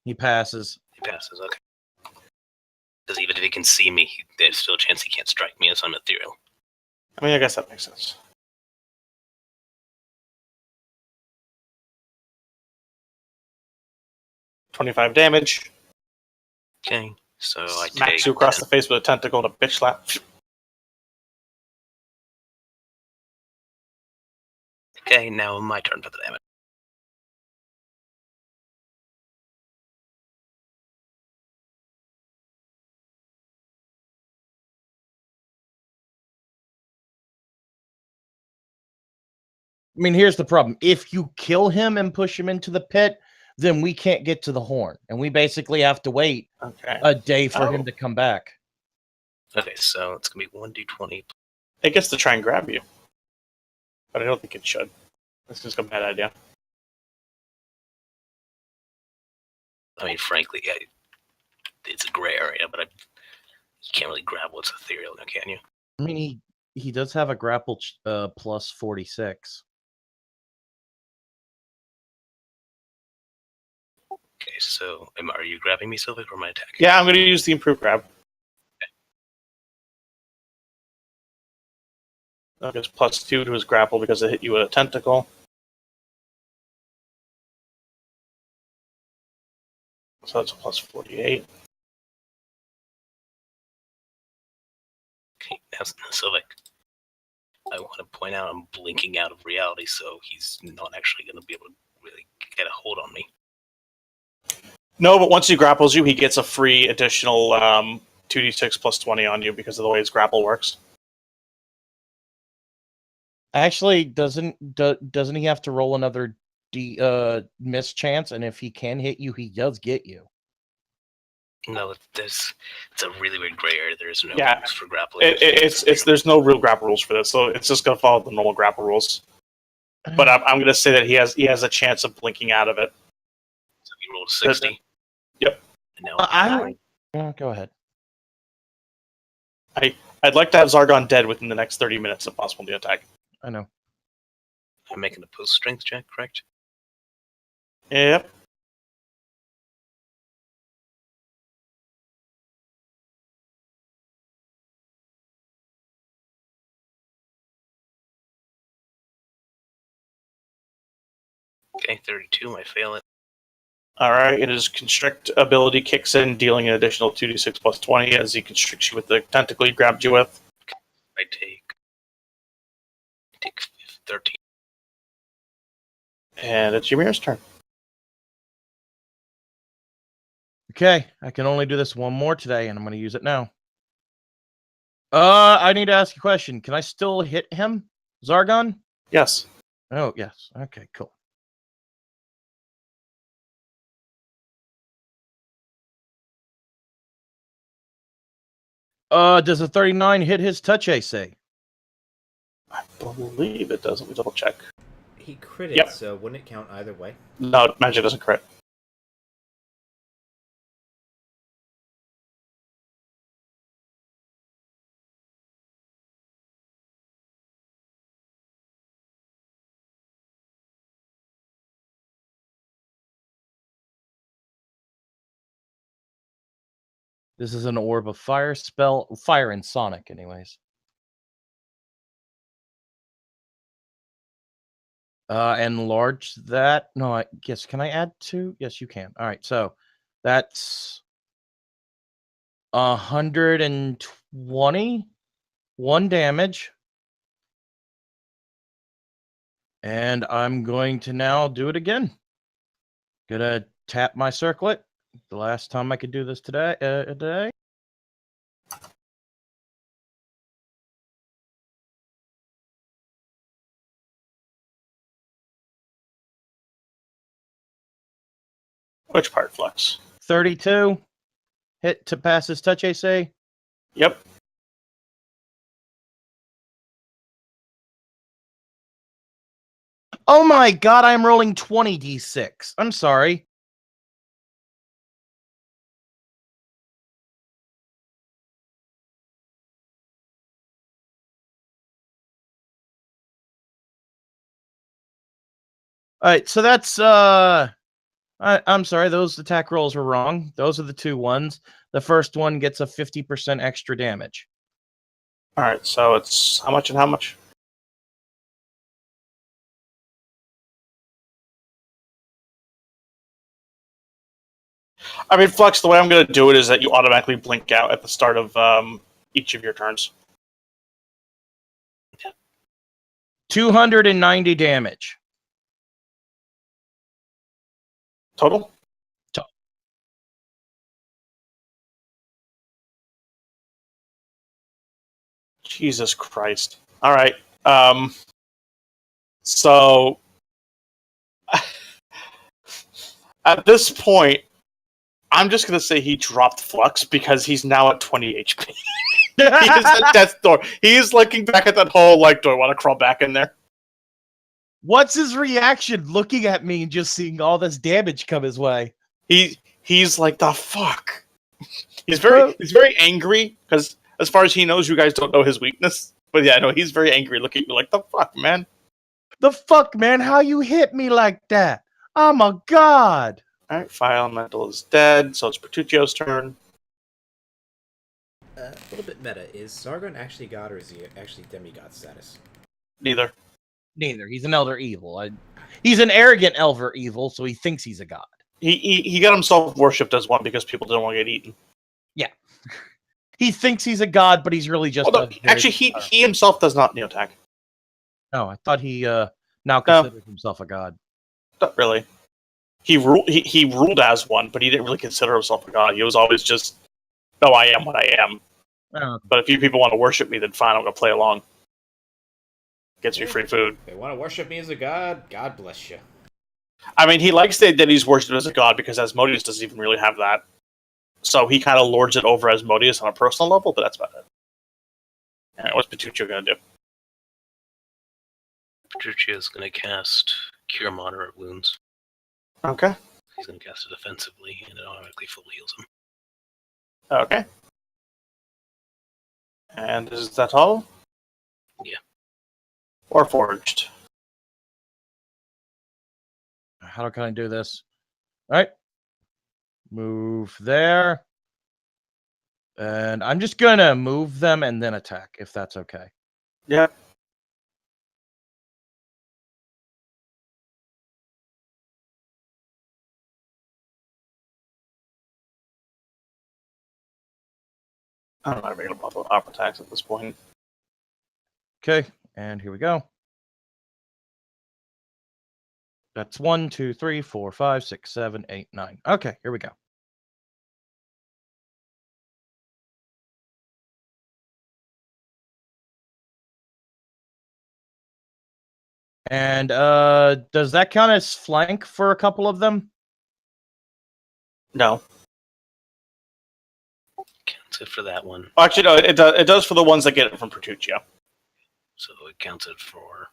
He passes. He passes, okay. Because even if he can see me, there's still a chance he can't strike me as I'm ethereal. I mean, I guess that makes sense. $25 damage. Okay, so I Smacks take you across 10. the face with a tentacle and a bitch slap. Okay, now my turn for the damage. I mean, here's the problem. If you kill him and push him into the pit, then we can't get to the horn. And we basically have to wait Okay. a day for him to come back. Okay, so it's going to be 1d20. It gets to try and grab you. But I don't think it should. This is a bad idea. I mean, frankly, it's a gray area, but you can't really grab what's ethereal now, can you? I mean, he does have a grapple plus 46. Okay, so are you grabbing me, Sylvic, or am I attacking? Yeah, I'm going to use the improved grab. That gives plus 2 to his grapple because it hit you with a tentacle. So that's a plus 48. Okay, now, Sylvic, I want to point out I'm blinking out of reality, so he's not actually going to be able to really get a hold on me. No, but once he grapples you, he gets a free additional 2d6 plus 20 on you because of the way his grapple works. Actually, doesn't he have to roll another miss chance? And if he can hit you, he does get you. No, it's a really weird gray area. There is no Yeah. rules for grappling. There's no real grapple rules for this, so it's just going to follow the normal grapple rules. But I'm going to say that he has a chance of blinking out of it. So he rolled 60. Yep. And now Yeah, go ahead. I'd like to have Zargon dead within the next 30 minutes, if possible, to attack. I know. I'm making a post strength check, correct? Yep. Okay, 32. I fail it. Alright, it is Constrict ability kicks in, dealing an additional 2d6 plus 20 as he constricts you with the tentacle he grabbed you with. I take 13. And it's Ymir's turn. Okay, I can only do this one more today, and I'm going to use it now. I need to ask you a question. Can I still hit him, Zargon? Yes. Oh, yes. Okay, cool. Does a 39 hit his touch AC? I believe it does. Let me double check. He critted, Yep. so wouldn't it count either way? No, magic doesn't crit. This is an orb of fire spell, fire and sonic, anyways. Enlarge that. No, I guess, can I add 2? Yes, you can. All right, so that's 121 damage. And I'm going to now do it again. Gonna tap my circlet. The last time I could do this today. Which part, Flux? 32. Hit to pass his touch AC. Yep. Oh my god, I'm rolling 20d6. I'm sorry. All right, so that's I'm sorry, those attack rolls were wrong. Those are the 2 ones. The first one gets a 50% extra damage. Alright, so it's how much and how much? I mean, Flux, the way I'm going to do it is that you automatically blink out at the start of each of your turns. 290 damage. Total? Jesus Christ. Alright. So... at this point, I'm just going to say he dropped Flux because he's now at 20 HP. He is at death's door. He's looking back at that hole like, do I want to crawl back in there? What's his reaction looking at me and just seeing all this damage come his way? He's like, the fuck? He's very angry because as far as he knows, you guys don't know his weakness. But yeah, no, he's very angry looking at you like, the fuck, man? The fuck, man? How you hit me like that? I'm a god. Alright, Fire Elemental is dead, so it's Bertuccio's turn. A little bit meta. Is Zargon actually god, or is he actually demigod status? Neither. Neither. He's an elder evil. He's an arrogant elder evil, so he thinks he's a god. He got himself worshipped as one because people didn't want to get eaten. Yeah. He thinks he's a god, but he's really just actually, he himself does not neo-attack. No, I thought he now considers himself a god. Not really. He ruled as one, but he didn't really consider himself a god. He was always just, no, I am what I am. But if you people want to worship me, then fine, I'm going to play along. Gets you free food. They want to worship me as a god? God bless you. I mean, he likes that he's worshipped as a god because Asmodeus doesn't even really have that. So he kind of lords it over Asmodeus on a personal level, but that's about it. Alright, what's Petruchio going to do? Petruchio's going to cast Cure Moderate Wounds. Okay. He's going to cast it defensively, and it automatically fully heals him. Okay. And is that all? Yeah. Or forged? How can I do this? All right. Move there. And I'm just going to move them and then attack, if that's okay. Yeah. I don't know how to make a opera attacks at this point. Okay, and here we go. That's 1, 2, 3, 4, 5, 6, 7, 8, 9. Okay, here we go. And does that count as flank for a couple of them? No. Counts it for that one. Actually, no, it does for the ones that get it from Petruccio. So it counted for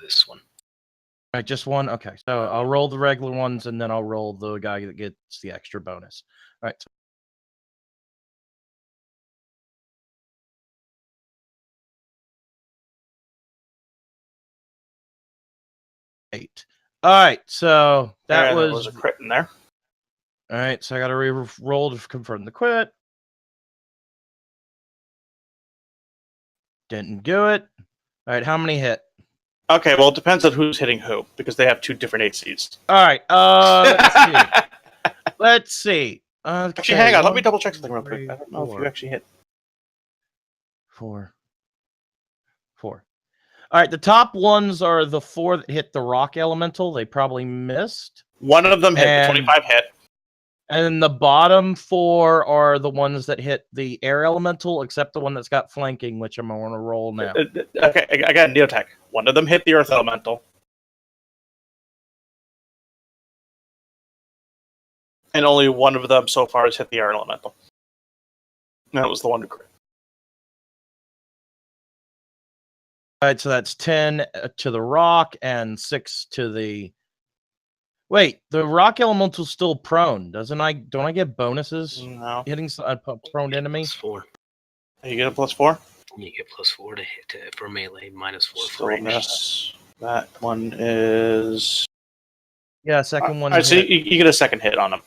this one. All right, just one? Okay, so I'll roll the regular ones, and then I'll roll the guy that gets the extra bonus. All right. 8. All right, so that And there was a crit in there. all right. So I got to re-roll to confirm the crit. Didn't do it. All right, how many hit? Okay, well, it depends on who's hitting who, because they have 2 different ACs. All right, let's see. Let's see. Okay, Actually, hang on. Let me 1, double check something real 3, quick. I don't know if 4, you actually hit. 4. All right, the top ones are the 4 that hit the rock elemental. They probably missed. One of them hit And- the 25 hit. And the bottom 4 are the ones that hit the air elemental, except the one that's got flanking, which I'm going to roll now. Okay, I got Neotech. One of them hit the earth elemental. And only one of them so far has hit the air elemental. And that was the one to crit. All right, so that's 10 to the rock and 6 to the... Wait, the rock elemental's still prone. Don't I get bonuses No. hitting a prone enemy? +4. You get a +4? You get +4 to hit for melee, -4 for Still range. miss. That one is... Yeah, second one. I see. hit. You get a second hit on him.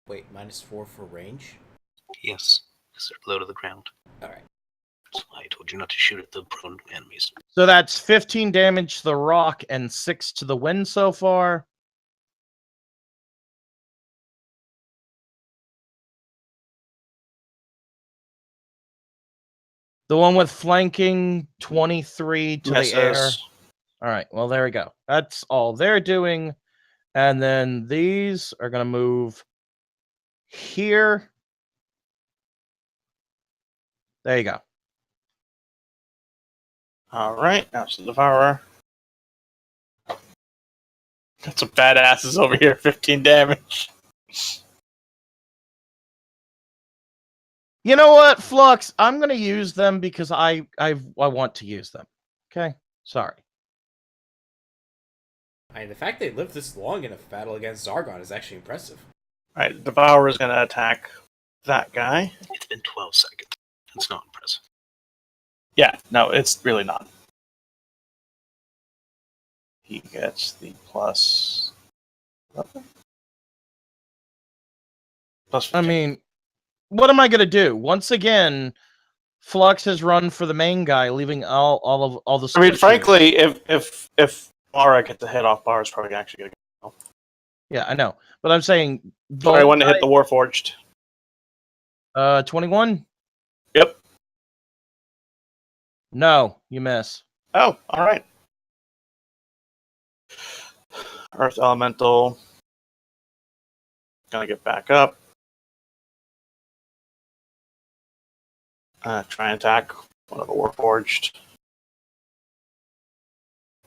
Wait, -4 for range? Yes, because they're low to the ground. Alright. That's why I told you not to shoot at the prone enemies. So that's 15 damage to the rock and 6 to the wind so far. The one with flanking, 23 to the air. Misses. All right, well, there we go. That's all they're doing. And then these are going to move here. There you go. All right, now it's the Devourer. Got some badasses over here. 15 damage. You know what, Flux? I'm going to use them because I want to use them. Okay? Sorry. I mean, the fact they lived this long in a battle against Zargon is actually impressive. All right, Devourer is going to attack that guy. It's been 12 seconds. That's not impressive. Yeah, no, it's really not. He gets the plus... Plus 15. I mean, what am I going to do? Once again, Flux has run for the main guy, leaving all the... I mean, switches. frankly, if Mara gets the hit off bar, is probably actually going to go. Yeah, I know. But I'm saying... I want to hit the Warforged. 21? Yep. No, you miss. Oh, all right. Earth Elemental. Gonna get back up. Try and attack one of the Warforged.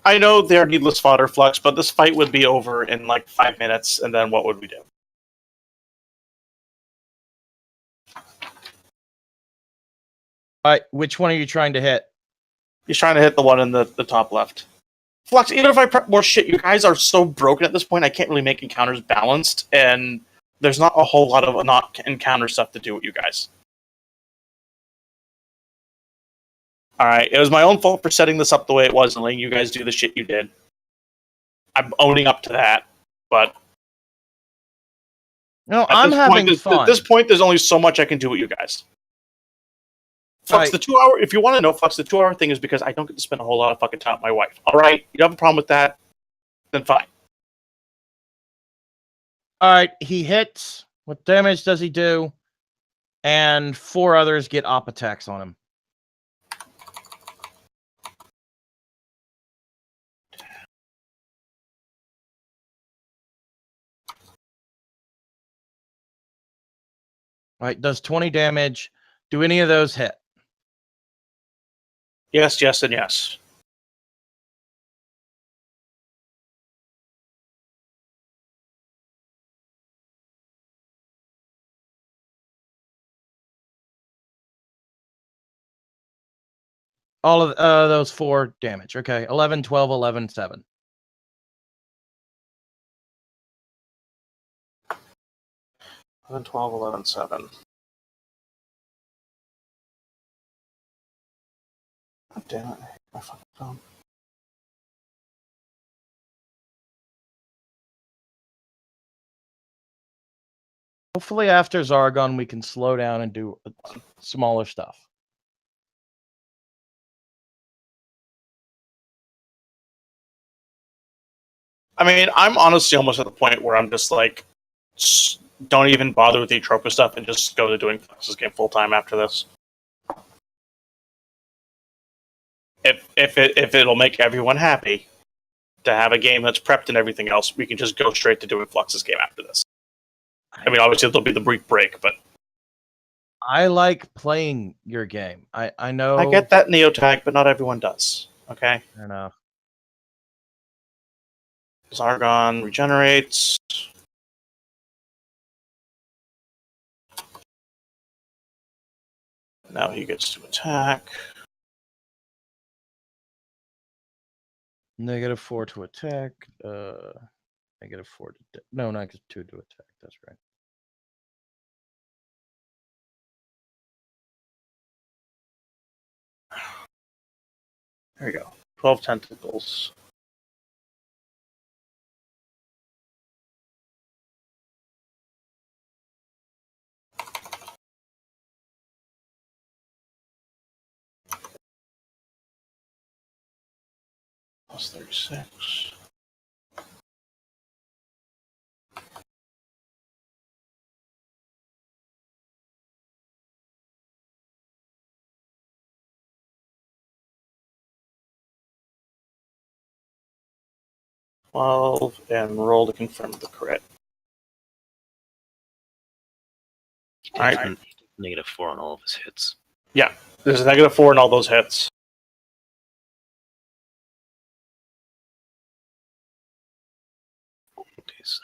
I know they're needless fodder, Flux, but this fight would be over in like 5 minutes, and then what would we do? All right, which one are you trying to hit? He's trying to hit the one in the top left. Flux, even if I prep more shit, you guys are so broken at this point, I can't really make encounters balanced, and there's not a whole lot of not encounter stuff to do with you guys. Alright, it was my own fault for setting this up the way it was and letting you guys do the shit you did. I'm owning up to that, but... No, I'm having fun. At this point, there's only so much I can do with you guys. Flux, the 2 hour... If you want to know, Flux, the 2 hour thing is because I don't get to spend a whole lot of fucking time with my wife. Alright? You have a problem with that? Then fine. Alright, he hits. What damage does he do? And 4 others get op attacks on him. Alright, does 20 damage. Do any of those hit? Yes, yes, and yes. All of those 4 damage. Okay, 11, 12, 11, 7. 11, 12, 11, 7. God damn it. My fucking phone. Hopefully after Zargon we can slow down and do smaller stuff. I mean, I'm honestly almost at the point where I'm just like, don't even bother with the Atropa stuff and just go to doing Flux's game full time after this. If it'll make everyone happy to have a game that's prepped and everything else, we can just go straight to doing Flux's game after this. I mean, obviously there'll be the brief break, but I like playing your game. I know. I get that Neotag, but not everyone does. Okay. Fair enough. Zargon regenerates. Now he gets to attack. -4 to attack. -4 to no, not -2 to attack. That's right. There we go. 12 tentacles. Plus 36. And roll to confirm the crit. Alright. -4 on all of his hits. Yeah, there's a -4 in all those hits. Okay, so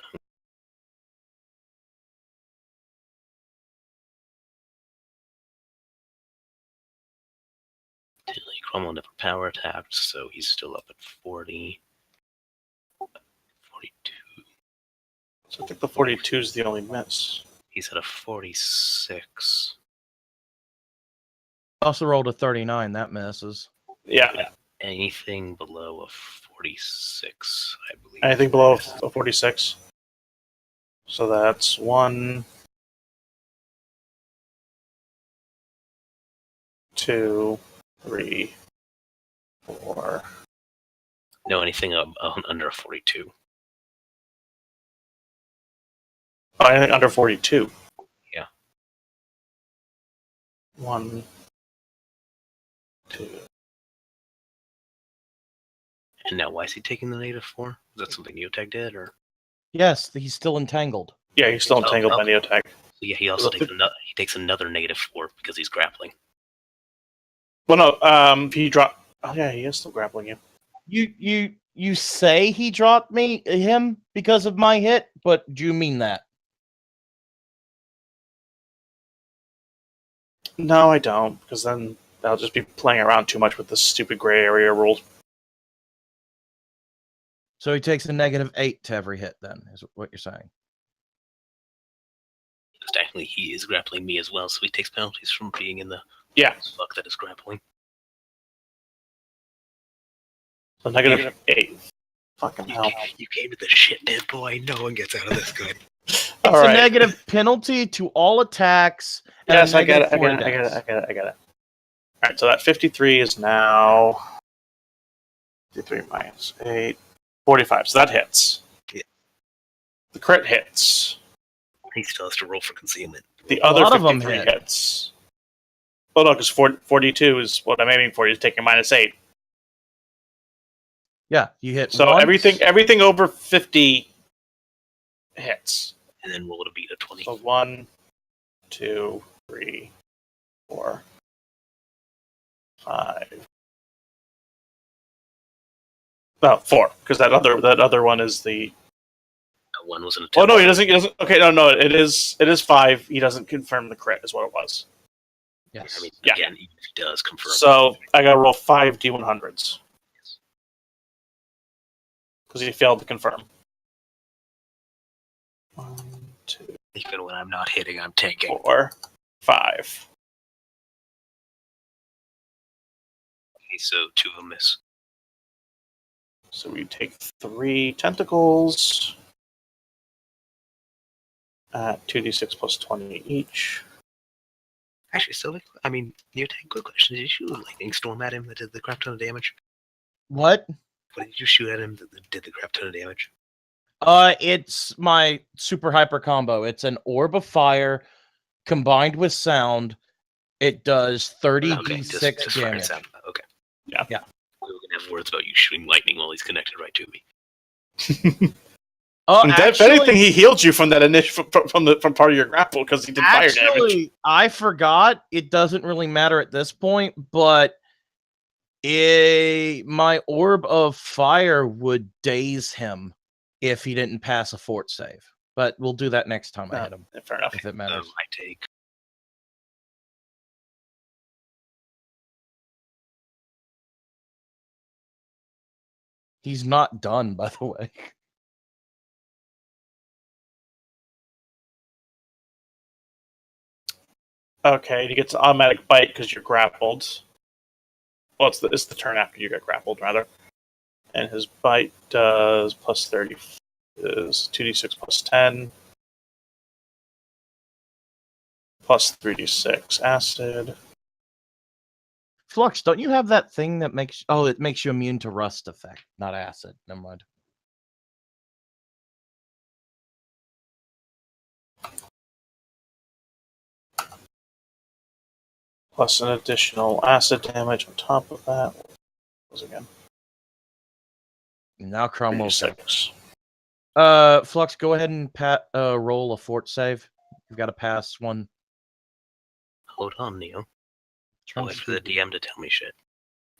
Cromwell never power attacked, so he's still up at 40. 42. So I think the 42 is the only miss. He's at a 46. Also rolled a 39. That misses. Yeah. Anything below a 46, I believe. Anything below a 46. So that's 1, 2, 3, 4. No, anything under a 42. Oh, anything under 42. Yeah. 1, 2. And now, why is he taking the -4? Is that something Neotag did, or? Yes, he's still entangled. Yeah, he's still entangled by Neotag. So yeah, he also takes another -4 because he's grappling. Well, no, he dropped. Oh yeah, he is still grappling you. You say he dropped him because of my hit, but do you mean that? No, I don't, because then I'll just be playing around too much with this stupid gray area rules. So he takes a -8 to every hit, then, is what you're saying. Because technically he is grappling me as well, so he takes penalties from being in the Yeah. fuck that is grappling. So -8. Fucking hell. You came to the shit, dead boy. No one gets out of this good. All It's a right. negative penalty to all attacks. And Yes, a I get it. negative I get it. I get it. dex. I get it. I get it. All right. So that 53 is now 53 minus 8, 45. So that hits. Yeah. The crit hits. He still has to roll for concealment. The A other lot of 53 them hit. hits. Oh no, because 42 is what I'm aiming for. You're taking -8. Yeah, you hit So once. everything over 50 hits. And then roll to beat a 20. So 1, 2, 3, 4, 5. No, 4, because that other one is the. One was an Oh attempt. no, he doesn't. Okay, no, it is 5. He doesn't confirm the crit, is what it was. Yes. I mean, Yeah. again, even if he does confirm. So I gotta roll 5 D100s because he failed to confirm. 1, 2, Even when I'm not hitting, I'm tanking. 4, 5. Okay, so 2 of them miss. So we take 3 tentacles at 2d6 plus 20 each. Actually, so, I mean, good question. Did you shoot a lightning storm at him that did the crap ton of damage? What? What did you shoot at him that did the crap ton of damage? It's my super hyper combo. It's an orb of fire combined with sound. It does 30d6 just fire damage. sound. Okay. Yeah. Yeah. We were gonna have words about you shooting lightning while he's connected right to me. Oh, If anything, he healed you from that initial from part of your grapple because he did fire damage. actually, I forgot. It doesn't really matter at this point, but my orb of fire would daze him if he didn't pass a fort save. But we'll do that next time I hit him, Fair enough. if it matters. I take. He's not done, by the way. Okay, he gets an automatic bite because you're grappled. Well, it's the turn after you get grappled, rather. And his bite does plus 30 is 2d6 plus 10 plus 3d6 acid. Flux, don't you have that thing that makes... Oh, it makes you immune to rust effect, not acid. Never mind. Plus an additional acid damage on top of that. What was it again? Now Cromwell's done. 6. Flux, go ahead and roll a fort save. You've got to pass one. Hold on, Neo. Try I'll wait for the DM to tell me shit.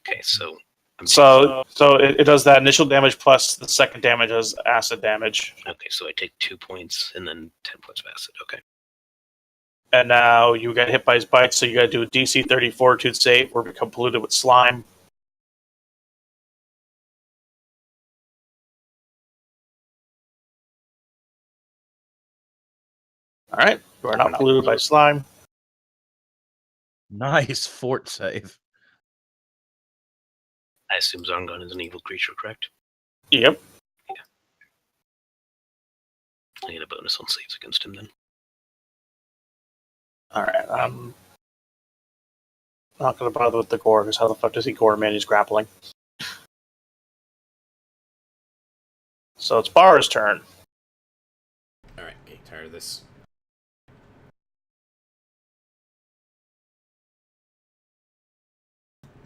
Okay, so. So it does that initial damage plus the second damage as acid damage. Okay, so I take 2 points and then 10 points of acid. Okay. And now you get hit by his bite, so you got to do a DC 30 Fortitude save or become polluted with slime. All right, you are not polluted by slime. Nice fort save. I assume Zargon is an evil creature, correct? Yep. I get a bonus on saves against him then. All right. I'm not going to bother with the gore because how the fuck does he gore man? He's grappling. So it's Bar's turn. Alright, getting tired of this.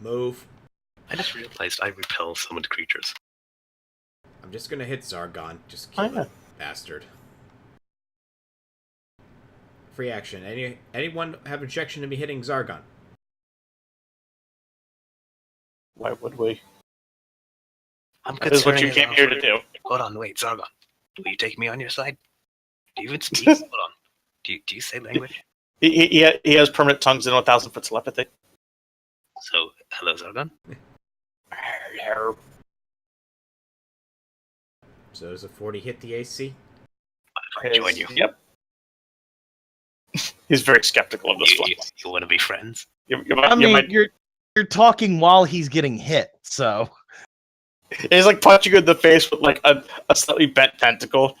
Move. I just realized I repel summoned creatures. I'm just gonna hit Zargon. Just kill yeah. that bastard. Free action. Anyone have objection to me hitting Zargon? Why would we? I'm That is what you considering came here to do. Hold on, wait, Zargon. Will you take me on your side? Do you even speak? Hold on. Do you say language? He has permanent tongues and 1,000-foot telepathy. So, hello, Zargon? So does a 40 hit the AC? I join you. Yep. He's very skeptical of this one. You want to be friends? You're talking while he's getting hit, so He's like punching you in the face with like a slightly bent tentacle.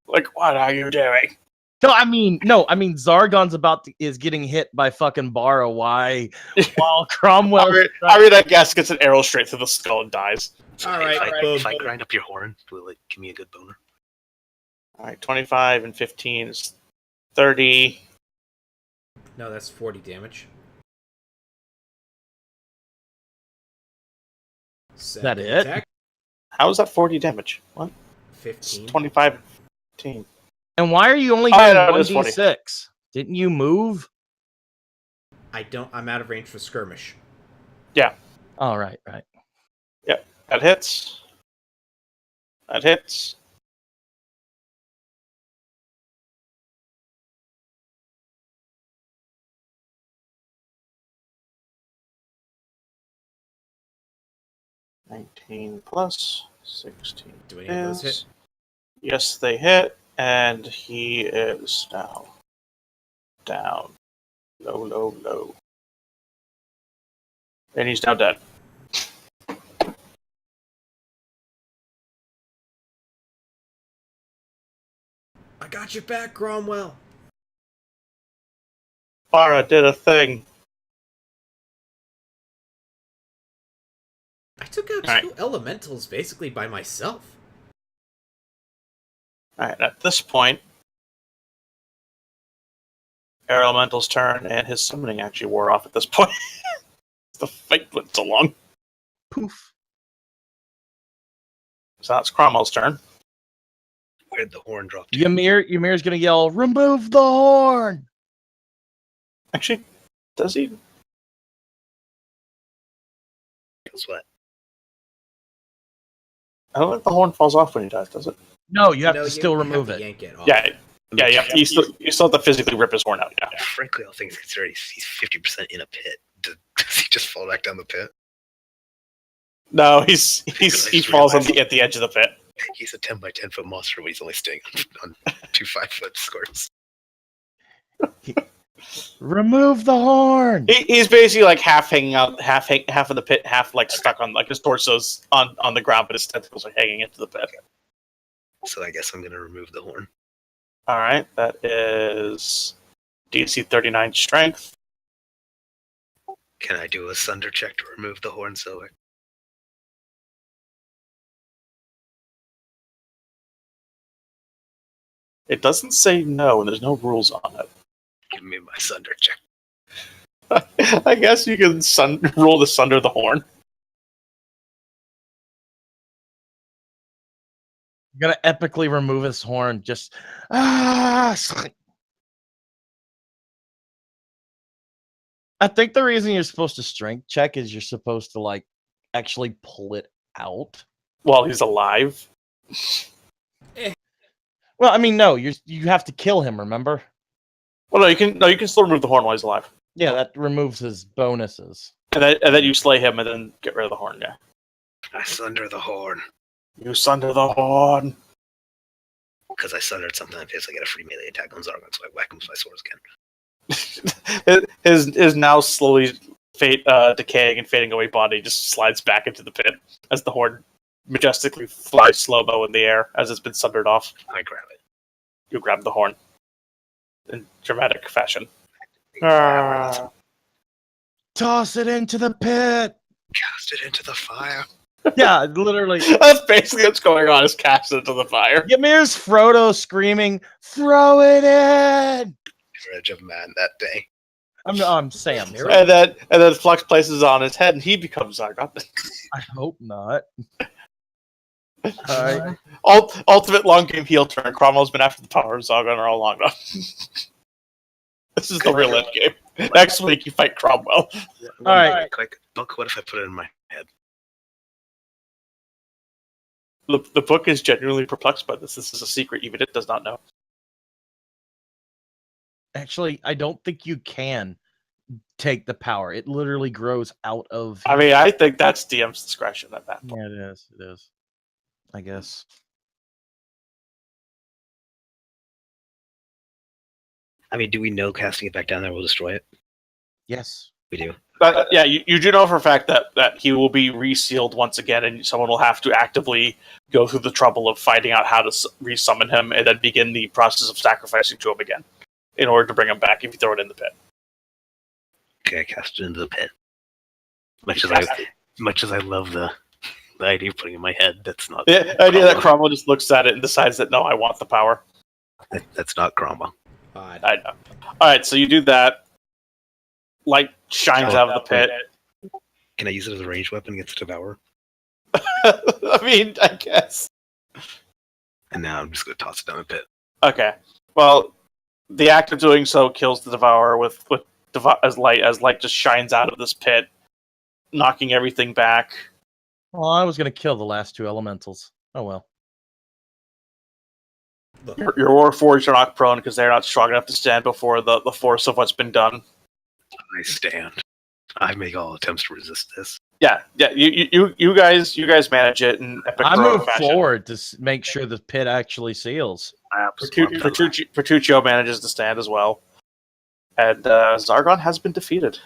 Like, what are you doing? no. I mean, Zargon's is getting hit by fucking Bara. Why? While Cromwell. I guess gets an arrow straight through the skull and dies. All right, If I grind up your horn, will it give me a good boner? All right, 25 and 15 is 30. No, that's 40 damage. That it? Attack, How is that 40 damage? What? 15. 25 and 15. And why are you only Oh, getting no, it is 1d6? Didn't you move? I'm out of range for skirmish. Yeah. All right. Yep. That hits. That hits. $19 plus 16. Do any of those hit? Yes, they hit, and he is now down. Low. And he's now dead. I got your back, Cromwell. Bara did a thing. I took out All two elementals basically by myself. Alright, at this point, Air Elemental's turn, and his summoning actually wore off at this point. The fight went so long. Poof. So that's Cromwell's turn. Where'd the horn drop to? Ymir's gonna yell, "Remove the horn!" Actually, does he? Guess what? I don't think the horn falls off when he dies, does it? No, you have No, to still you remove have to it. yank it off. Yeah, you still have to physically rip his horn out, yeah. Frankly, all things considered, he's 50% in a pit. Does he just fall back down the pit? No, he falls at the edge of the pit. He's a 10 by 10 foot monster, but he's only staying on 2 5-foot squares. Remove the horn. He's basically like half hanging out, half of the pit, half like stuck on, like his torso's on the ground, but his tentacles are hanging into the pit. So I guess I'm going to remove the horn. All right, that is DC 39 strength. Can I do a sunder check to remove the horn, Zoe? It doesn't say no, and there's no rules on it. Give me my sunder check. I guess you can roll to sunder the horn. You gotta epically remove his horn. Just I think the reason you're supposed to strength check is you're supposed to like actually pull it out while he's alive. Well, I mean, no, you have to kill him. Remember? Well, you can still remove the horn while he's alive. Yeah, that removes his bonuses. And then you slay him and then get rid of the horn. Yeah. I sunder the horn. You sunder the horn. Because I sundered sometimes, I get a free melee attack on Zargon, so I whack him with my swords again. his now slowly decaying and fading away body just slides back into the pit as the horn majestically flies slow-mo in the air as it's been sundered off. I grab it. You grab the horn in dramatic fashion. Toss it into the pit. Cast it into the fire. Yeah, literally. That's basically what's going on, is cast it into the fire. Ymir's Frodo screaming, "Throw it in!" Courage of man that day. I'm Sam. And then Flux places it on his head and he becomes Zargon. I hope not. Ultimate long game heel turn. Cromwell's been after the power of Zargon all long enough. This is the real end game. Next week you fight Cromwell. All right. Quick, Buck, what if I put it in my head? The book is genuinely perplexed by this. This is a secret even it does not know. Actually, I don't think you can take the power. It literally grows out of... I mean, I think that's DM's discretion at that point. Yeah, it is. I guess. I mean, do we know casting it back down there will destroy it? Yes. We do. Yeah, you do know for a fact that he will be resealed once again, and someone will have to actively go through the trouble of finding out how to resummon him, and then begin the process of sacrificing to him again, in order to bring him back if you throw it in the pit. Okay, I cast it into the pit. Much as I love the idea of putting it in my head, that's not the idea that Cromwell just looks at it and decides that no, I want the power. That's not Cromwell. I know. All right, so you do that. Light shines out of the pit. Can I use it as a ranged weapon against the Devourer? I mean, I guess. And now I'm just going to toss it down the pit. Okay. Well, the act of doing so kills the Devourer as light just shines out of this pit, knocking everything back. Well, I was going to kill the last two elementals. Oh well. Your Warforged are knocked prone because they're not strong enough to stand before the force of what's been done. I stand. I make all attempts to resist this. Yeah. You guys manage it, and I move forward to make sure the pit actually seals. Petruccio manages to stand as well, and Zargon has been defeated.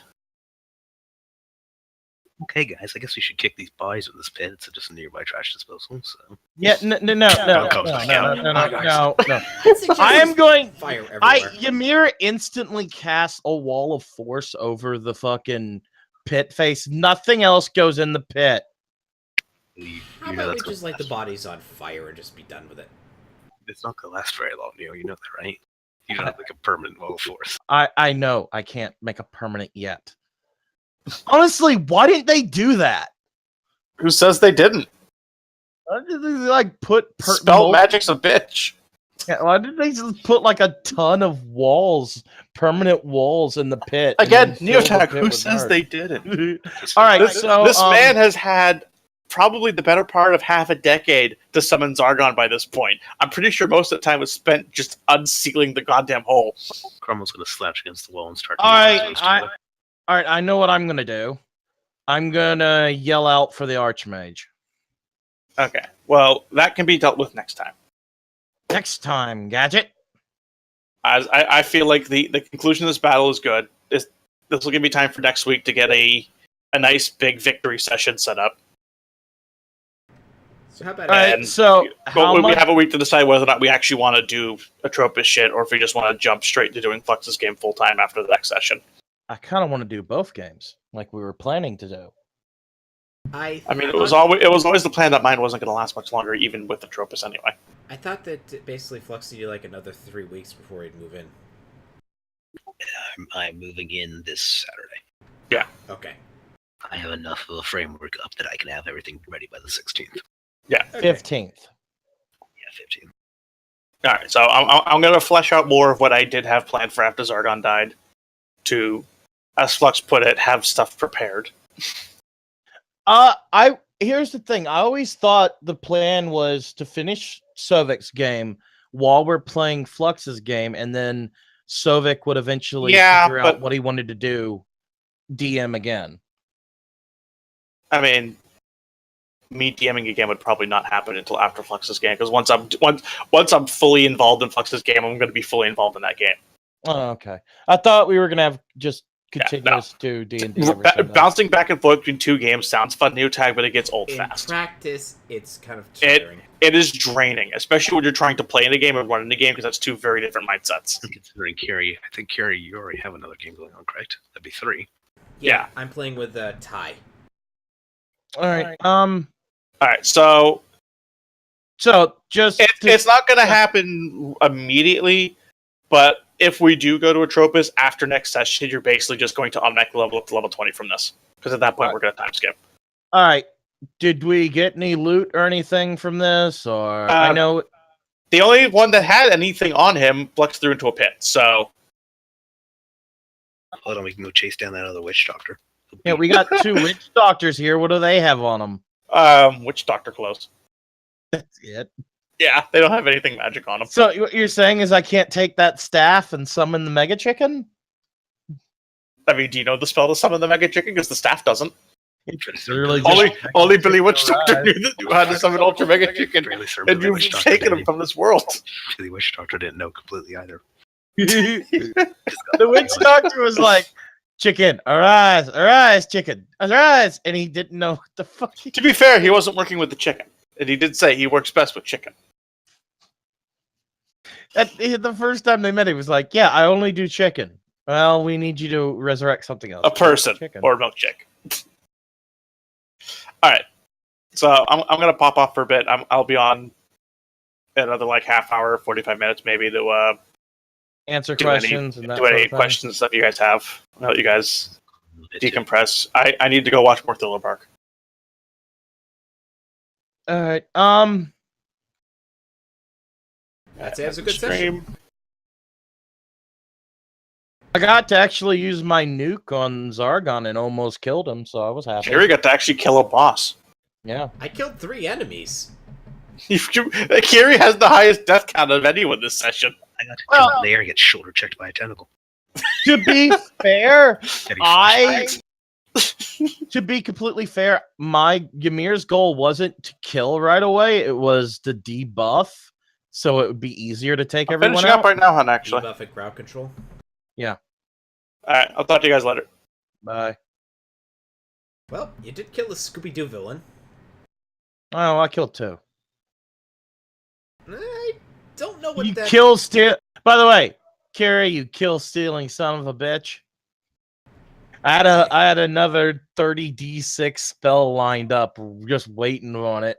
Okay, guys, I guess we should kick these bodies with this pit. It's just a nearby trash disposal. So yeah, no. I am going. Fire everywhere. Ymir instantly casts a wall of force over the fucking pit face. Nothing else goes in the pit. How about we just light the bodies on fire and just be done with it? It's not gonna last very long, Neo. You know that, right? You don't have like a permanent wall of force. I know. I can't make a permanent yet. Honestly, why didn't they do that? Who says they didn't? Why did they like put spell magic's a bitch? Yeah, why did they just put like a ton of walls, permanent walls in the pit? Again, Neotag, who says they didn't? All right, this man has had probably the better part of half a decade to summon Zargon by this point. I'm pretty sure most of the time was spent just unsealing the goddamn hole. Cromwell's gonna slouch against the wall and start. All right, I know what I'm going to do. I'm going to yell out for the Archmage. Okay. Well, that can be dealt with next time. Next time, Gadget. I feel like the conclusion of this battle is good. This will give me time for next week to get a nice big victory session set up. So how about we have a week to decide whether or not we actually want to do Atropos shit, or if we just want to jump straight to doing Flux's game full time after the next session. I kind of want to do both games, like we were planning to do. I mean, it was always the plan that mine wasn't going to last much longer, even with the Atropos anyway. I thought that basically Flux needed like another 3 weeks before he'd move in. I'm moving in this Saturday. Yeah. Okay. I have enough of a framework up that I can have everything ready by the 16th. Yeah. Okay. 15th. Yeah, 15th. All right, so I'm going to flesh out more of what I did have planned for after Zargon died, to, as Flux put it, have stuff prepared. Here's the thing. I always thought the plan was to finish Sovic's game while we're playing Flux's game, and then Sovic would eventually figure out what he wanted to do, DM again. I mean, me DMing again would probably not happen until after Flux's game, because once I'm fully involved in Flux's game, I'm going to be fully involved in that game. Oh, okay. I thought we were going to have just continuous to D&D. Bouncing back and forth between two games sounds fun, new tag, but it gets old fast. In practice, it's kind of tiring. It is draining, especially when you're trying to play in a game and run in a game, because that's two very different mindsets. Considering Carrie, I think Carrie, you already have another game going on, correct? That'd be 3. Yeah. I'm playing with Ty. All right. All right. So just it's not going to happen immediately, but if we do go to Atropos after next session, you're basically just going to automatically level up to level 20 from this, because at that point we're going to time skip. All right. Did we get any loot or anything from this? Or I know the only one that had anything on him fluxed through into a pit. So hold on, we can go chase down that other witch doctor. Yeah, we got 2 witch doctors here. What do they have on them? Witch doctor clothes. That's it. Yeah, they don't have anything magic on them. So what you're saying is I can't take that staff and summon the Mega Chicken? I mean, do you know the spell to summon the Mega Chicken? Because the staff doesn't. It's really only Billy Witch Doctor knew how to summon Ultra Mega Chicken, and you've taken him from this world. Billy Witch Doctor didn't know completely either. The witch doctor was like, chicken, arise, chicken, arise. And he didn't know what the fuck. To be fair, he wasn't working with the chicken. And he did say he works best with chicken. The first time they met, he was like, yeah, I only do chicken. Well, we need you to resurrect something else. A person Chicken. or milkshake. All right. So I'm going to pop off for a bit. I'll be on another like half hour, 45 minutes maybe to Answer do questions any, and that do sort any of thing. questions and stuff you guys have. I'll let you guys decompress. I need to go watch more Thriller Bark. All right. I'd say it was a good session. I got to actually use my nuke on Zargon and almost killed him, so I was happy. Jerry got to actually kill a boss. Yeah. I killed 3 enemies. Kiri has the highest death count of anyone this session. I got to kill him there and get shoulder checked by a tentacle. To be fair, Getting to be completely fair, my Ymir's goal wasn't to kill right away. It was to debuff, so it would be easier to take everyone Finishing out. up right now, hun, actually. Debuff at crowd control. Yeah. Alright, I'll talk to you guys later. Bye. Well, you did kill the Scooby-Doo villain. Oh, I killed 2. I don't know what You that... kill steal. By the way, Carrie, you kill stealing son of a bitch. I had another 30d6 spell lined up, just waiting on it.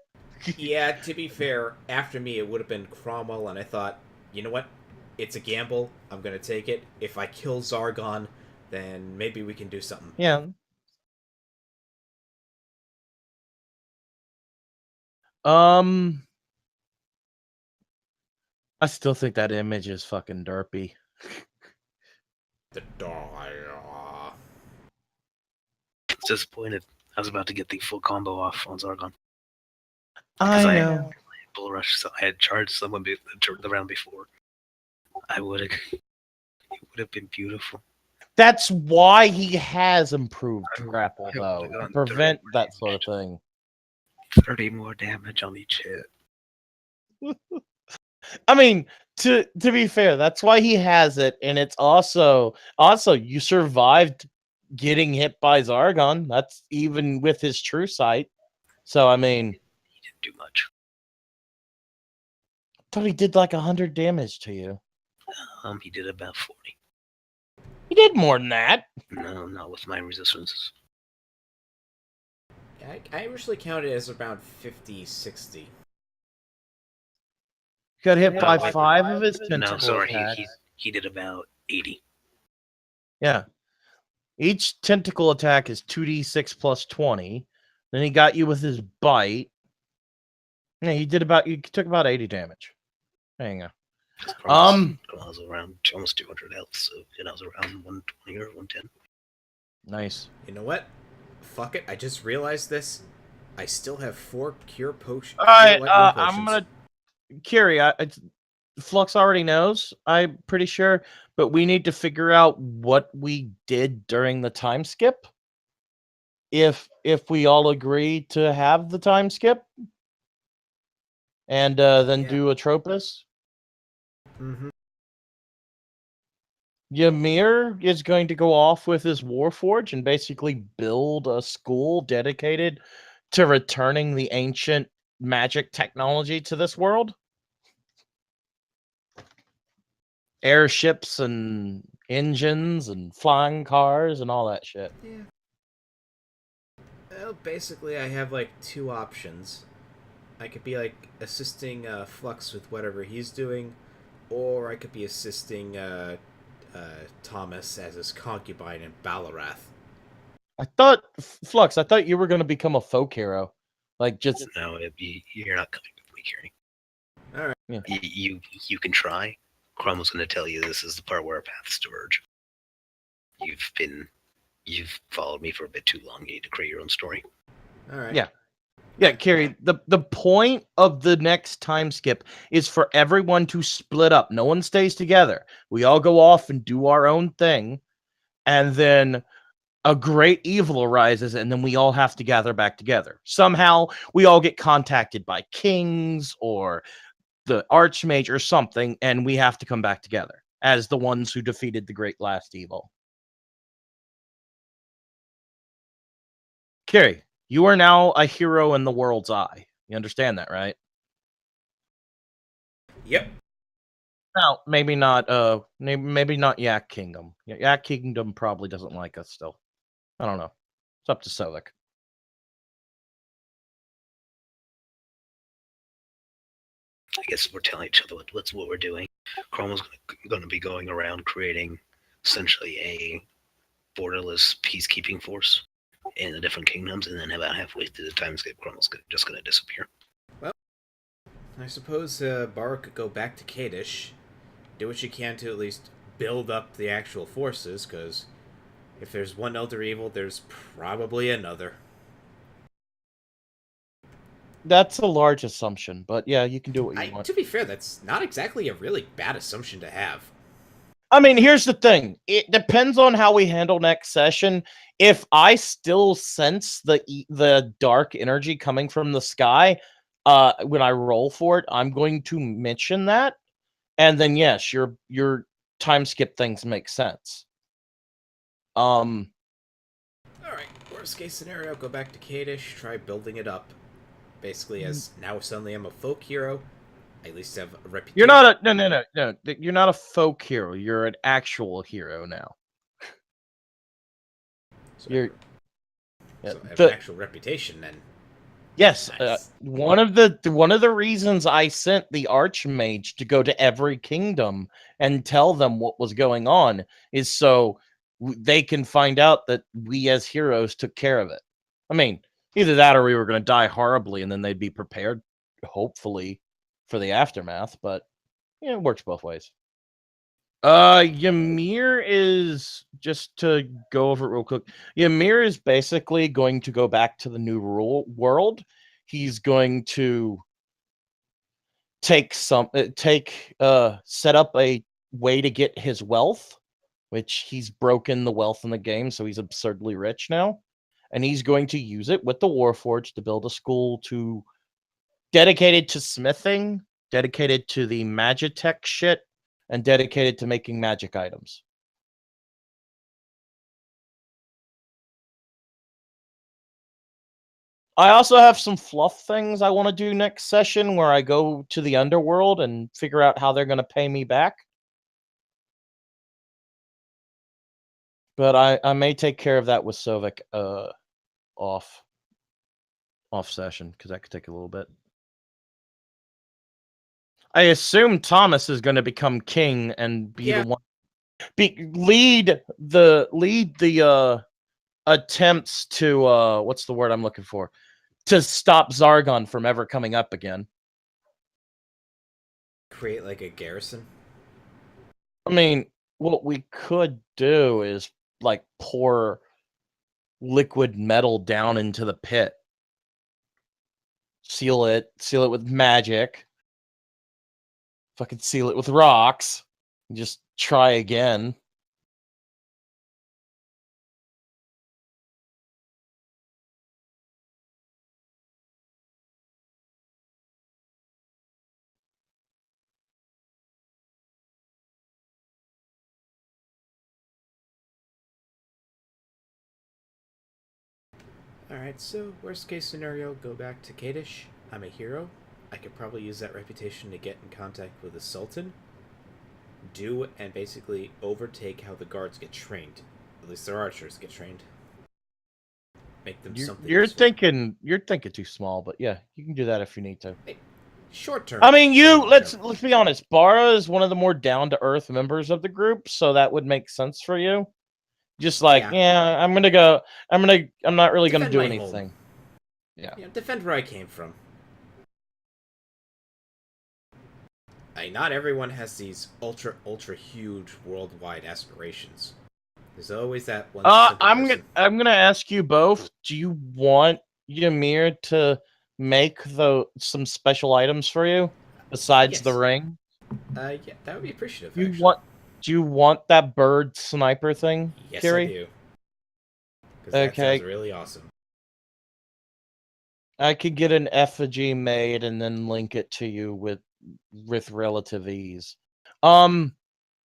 Yeah, to be fair, after me it would have been Cromwell, and I thought, you know what? It's a gamble. I'm gonna take it. If I kill Zargon, then maybe we can do something. Yeah. I still think that image is fucking derpy. The disappointed. I was about to get the full combo off on Zargon. I I- know. Bull rush. So I had charged someone the round before. I would have. It would have been beautiful. That's why he has improved grapple, I though, would've to gone prevent 30 that sort of thing. 30 more damage on each hit. I mean, to be fair, that's why he has it, and it's also you survived getting hit by Zargon. That's even with his true sight. So I mean, He didn't do much. I thought he did like 100 damage to you. He did about 40. He did more than that. No, not with my resistances. I originally counted it as around 50, 60. Got hit by like 5 of his No, tentacle sorry, attacks. he did about 80. Yeah. Each tentacle attack is 2d6 plus 20. Then he got you with his bite. Yeah, you took about 80 damage. There you go. I was around almost 200 health, so I was around 120 or 110. Nice. You know what? Fuck it, I just realized this. I still have 4 cure potions. All right, I'm gonna Kiri. Flux already knows. I'm pretty sure, but we need to figure out what we did during the time skip. If we all agree to have the time skip, and then Yeah. do a Tropus. Mm-hmm. Ymir is going to go off with his Warforge and basically build a school dedicated to returning the ancient magic technology to this world. Airships and engines and flying cars and all that shit. Yeah. Well, basically, I have like 2 options. I could be like assisting Flux with whatever he's doing, or I could be assisting Thomas as his concubine in Balarath. I thought, Flux, I thought you were going to become a folk hero. Like, just... No, you're not coming with me, Kiri. All right. Yeah. You can try. Cromwell's going to tell you this is the part where our paths diverge. You've followed me for a bit too long. You need to create your own story. All right. Yeah. Yeah, Carrie, the point of the next time skip is for everyone to split up. No one stays together. We all go off and do our own thing, and then a great evil arises, and then we all have to gather back together. Somehow, we all get contacted by kings or the Archmage or something, and we have to come back together. as the ones who defeated the Great Last Evil. Carrie, you are now a hero in the world's eye. You understand that, right? Yep. Now, maybe not maybe not Yak Kingdom. Yak Kingdom probably doesn't like us still. I don't know. It's up to Sovik. I guess we're telling each other what's what we're doing. Chroma's going to be going around creating essentially a borderless peacekeeping force in the different kingdoms, and then about halfway through the timescape, Chroma's just going to disappear. Well, I suppose Bara could go back to Kadish, do what she can to at least build up the actual forces, because if there's one Elder Evil, there's probably another. That's a large assumption, but yeah, you can do what you want. To be fair, that's not exactly a really bad assumption to have. I mean, here's the thing. It depends on how we handle next session. If I still sense the dark energy coming from the sky, when I roll for it, I'm going to mention that. And then yes, your time skip things make sense. Alright, worst case scenario, go back to Kadish, try building it up. Basically, as now suddenly I'm a folk hero, I at least have a reputation. You're not a no. You're not a folk hero. You're an actual hero now. So You're I have an actual reputation then. Yes, Nice. one of the reasons I sent the Archmage to go to every kingdom and tell them what was going on is so they can find out that we as heroes took care of it. I mean, either that or we were going to die horribly, and then they'd be prepared, hopefully, for the aftermath. But yeah, it works both ways. Ymir is, just to go over it real quick. Ymir is basically going to go back to the new world. He's going to set up a way to get his wealth, which he's broken the wealth in the game, so he's absurdly rich now. And he's going to use it with the Warforged to build a school dedicated to smithing, dedicated to the Magitech shit, and dedicated to making magic items. I also have some fluff things I want to do next session where I go to the underworld and figure out how they're going to pay me back. But I may take care of that with Sovik off session, because that could take a little bit. I assume Thomas is going to become king and be the one lead the attempts to what's the word I'm looking for? To stop Zargon from ever coming up again. Create like a garrison. I mean, what we could do is like pour liquid metal down into the pit. Seal it with magic. Fucking seal it with rocks. And just try again. Alright, so worst case scenario, go back to Kadish. I'm a hero. I could probably use that reputation to get in contact with the Sultan. Do and basically overtake how the guards get trained. At least their archers get trained. Make them something. You're thinking too small, but yeah, you can do that if you need to. Hey, short term. I mean, let's be honest. Bara is one of the more down to earth members of the group, so that would make sense for you. Just like, I'm not really gonna do anything. Home. Yeah, defend where I came from. Not everyone has these ultra huge worldwide aspirations. There's always that one. I'm gonna ask you both. Do you want Ymir to make some special items for you besides the ring? Yeah, that would be appreciative. Do you want that bird sniper thing? Yes, Kiri? I do. That sounds really awesome. I could get an effigy made and then link it to you with relative ease.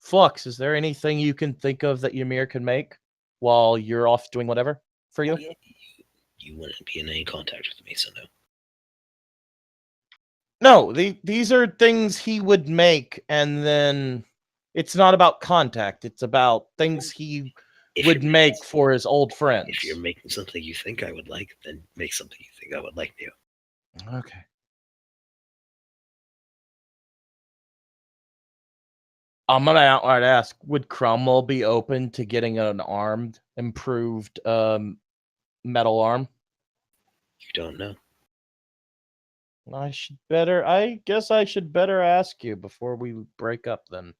Flux, is there anything you can think of that Ymir can make while you're off doing whatever for you? You wouldn't be in any contact with me, so no. No, these are things he would make, and then it's not about contact. It's about things he If would you're make for his old friends. If you're making something you think I would like, then make something you think I would like, Neo. Okay. I'm gonna outright ask: would Cromwell be open to getting an improved metal arm? You don't know. I guess I should better ask you before we break up then.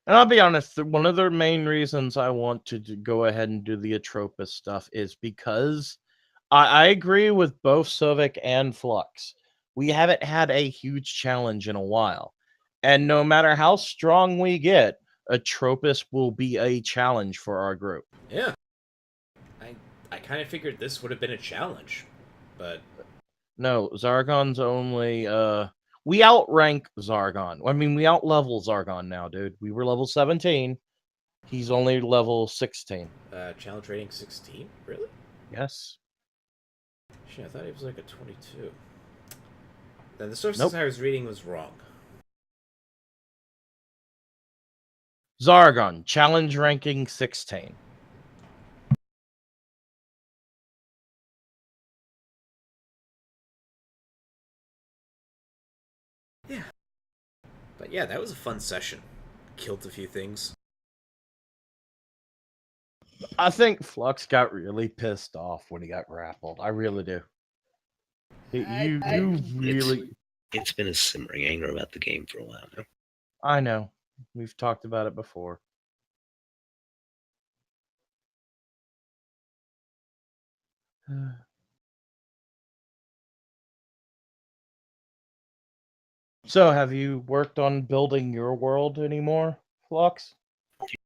And I'll be honest, one of the main reasons I want to go ahead and do the Atropos stuff is because I agree with both Sovik and Flux. We haven't had a huge challenge in a while. And no matter how strong we get, Atropos will be a challenge for our group. Yeah. I kind of figured this would have been a challenge, but No, Zargon's only we outrank Zargon. I mean, we outlevel Zargon now, dude. We were level 17. He's only level 16. challenge rating 16? Really? Yes. Shit, I thought he was like a 22. Then the sources Nope. I was reading was wrong. Zargon, challenge ranking 16. Yeah. But yeah, that was a fun session. Killed a few things. I think Flux got really pissed off when he got grappled. I really do. You really... It's been a simmering anger about the game for a while now. I know. We've talked about it before. So, have you worked on building your world anymore, Flux?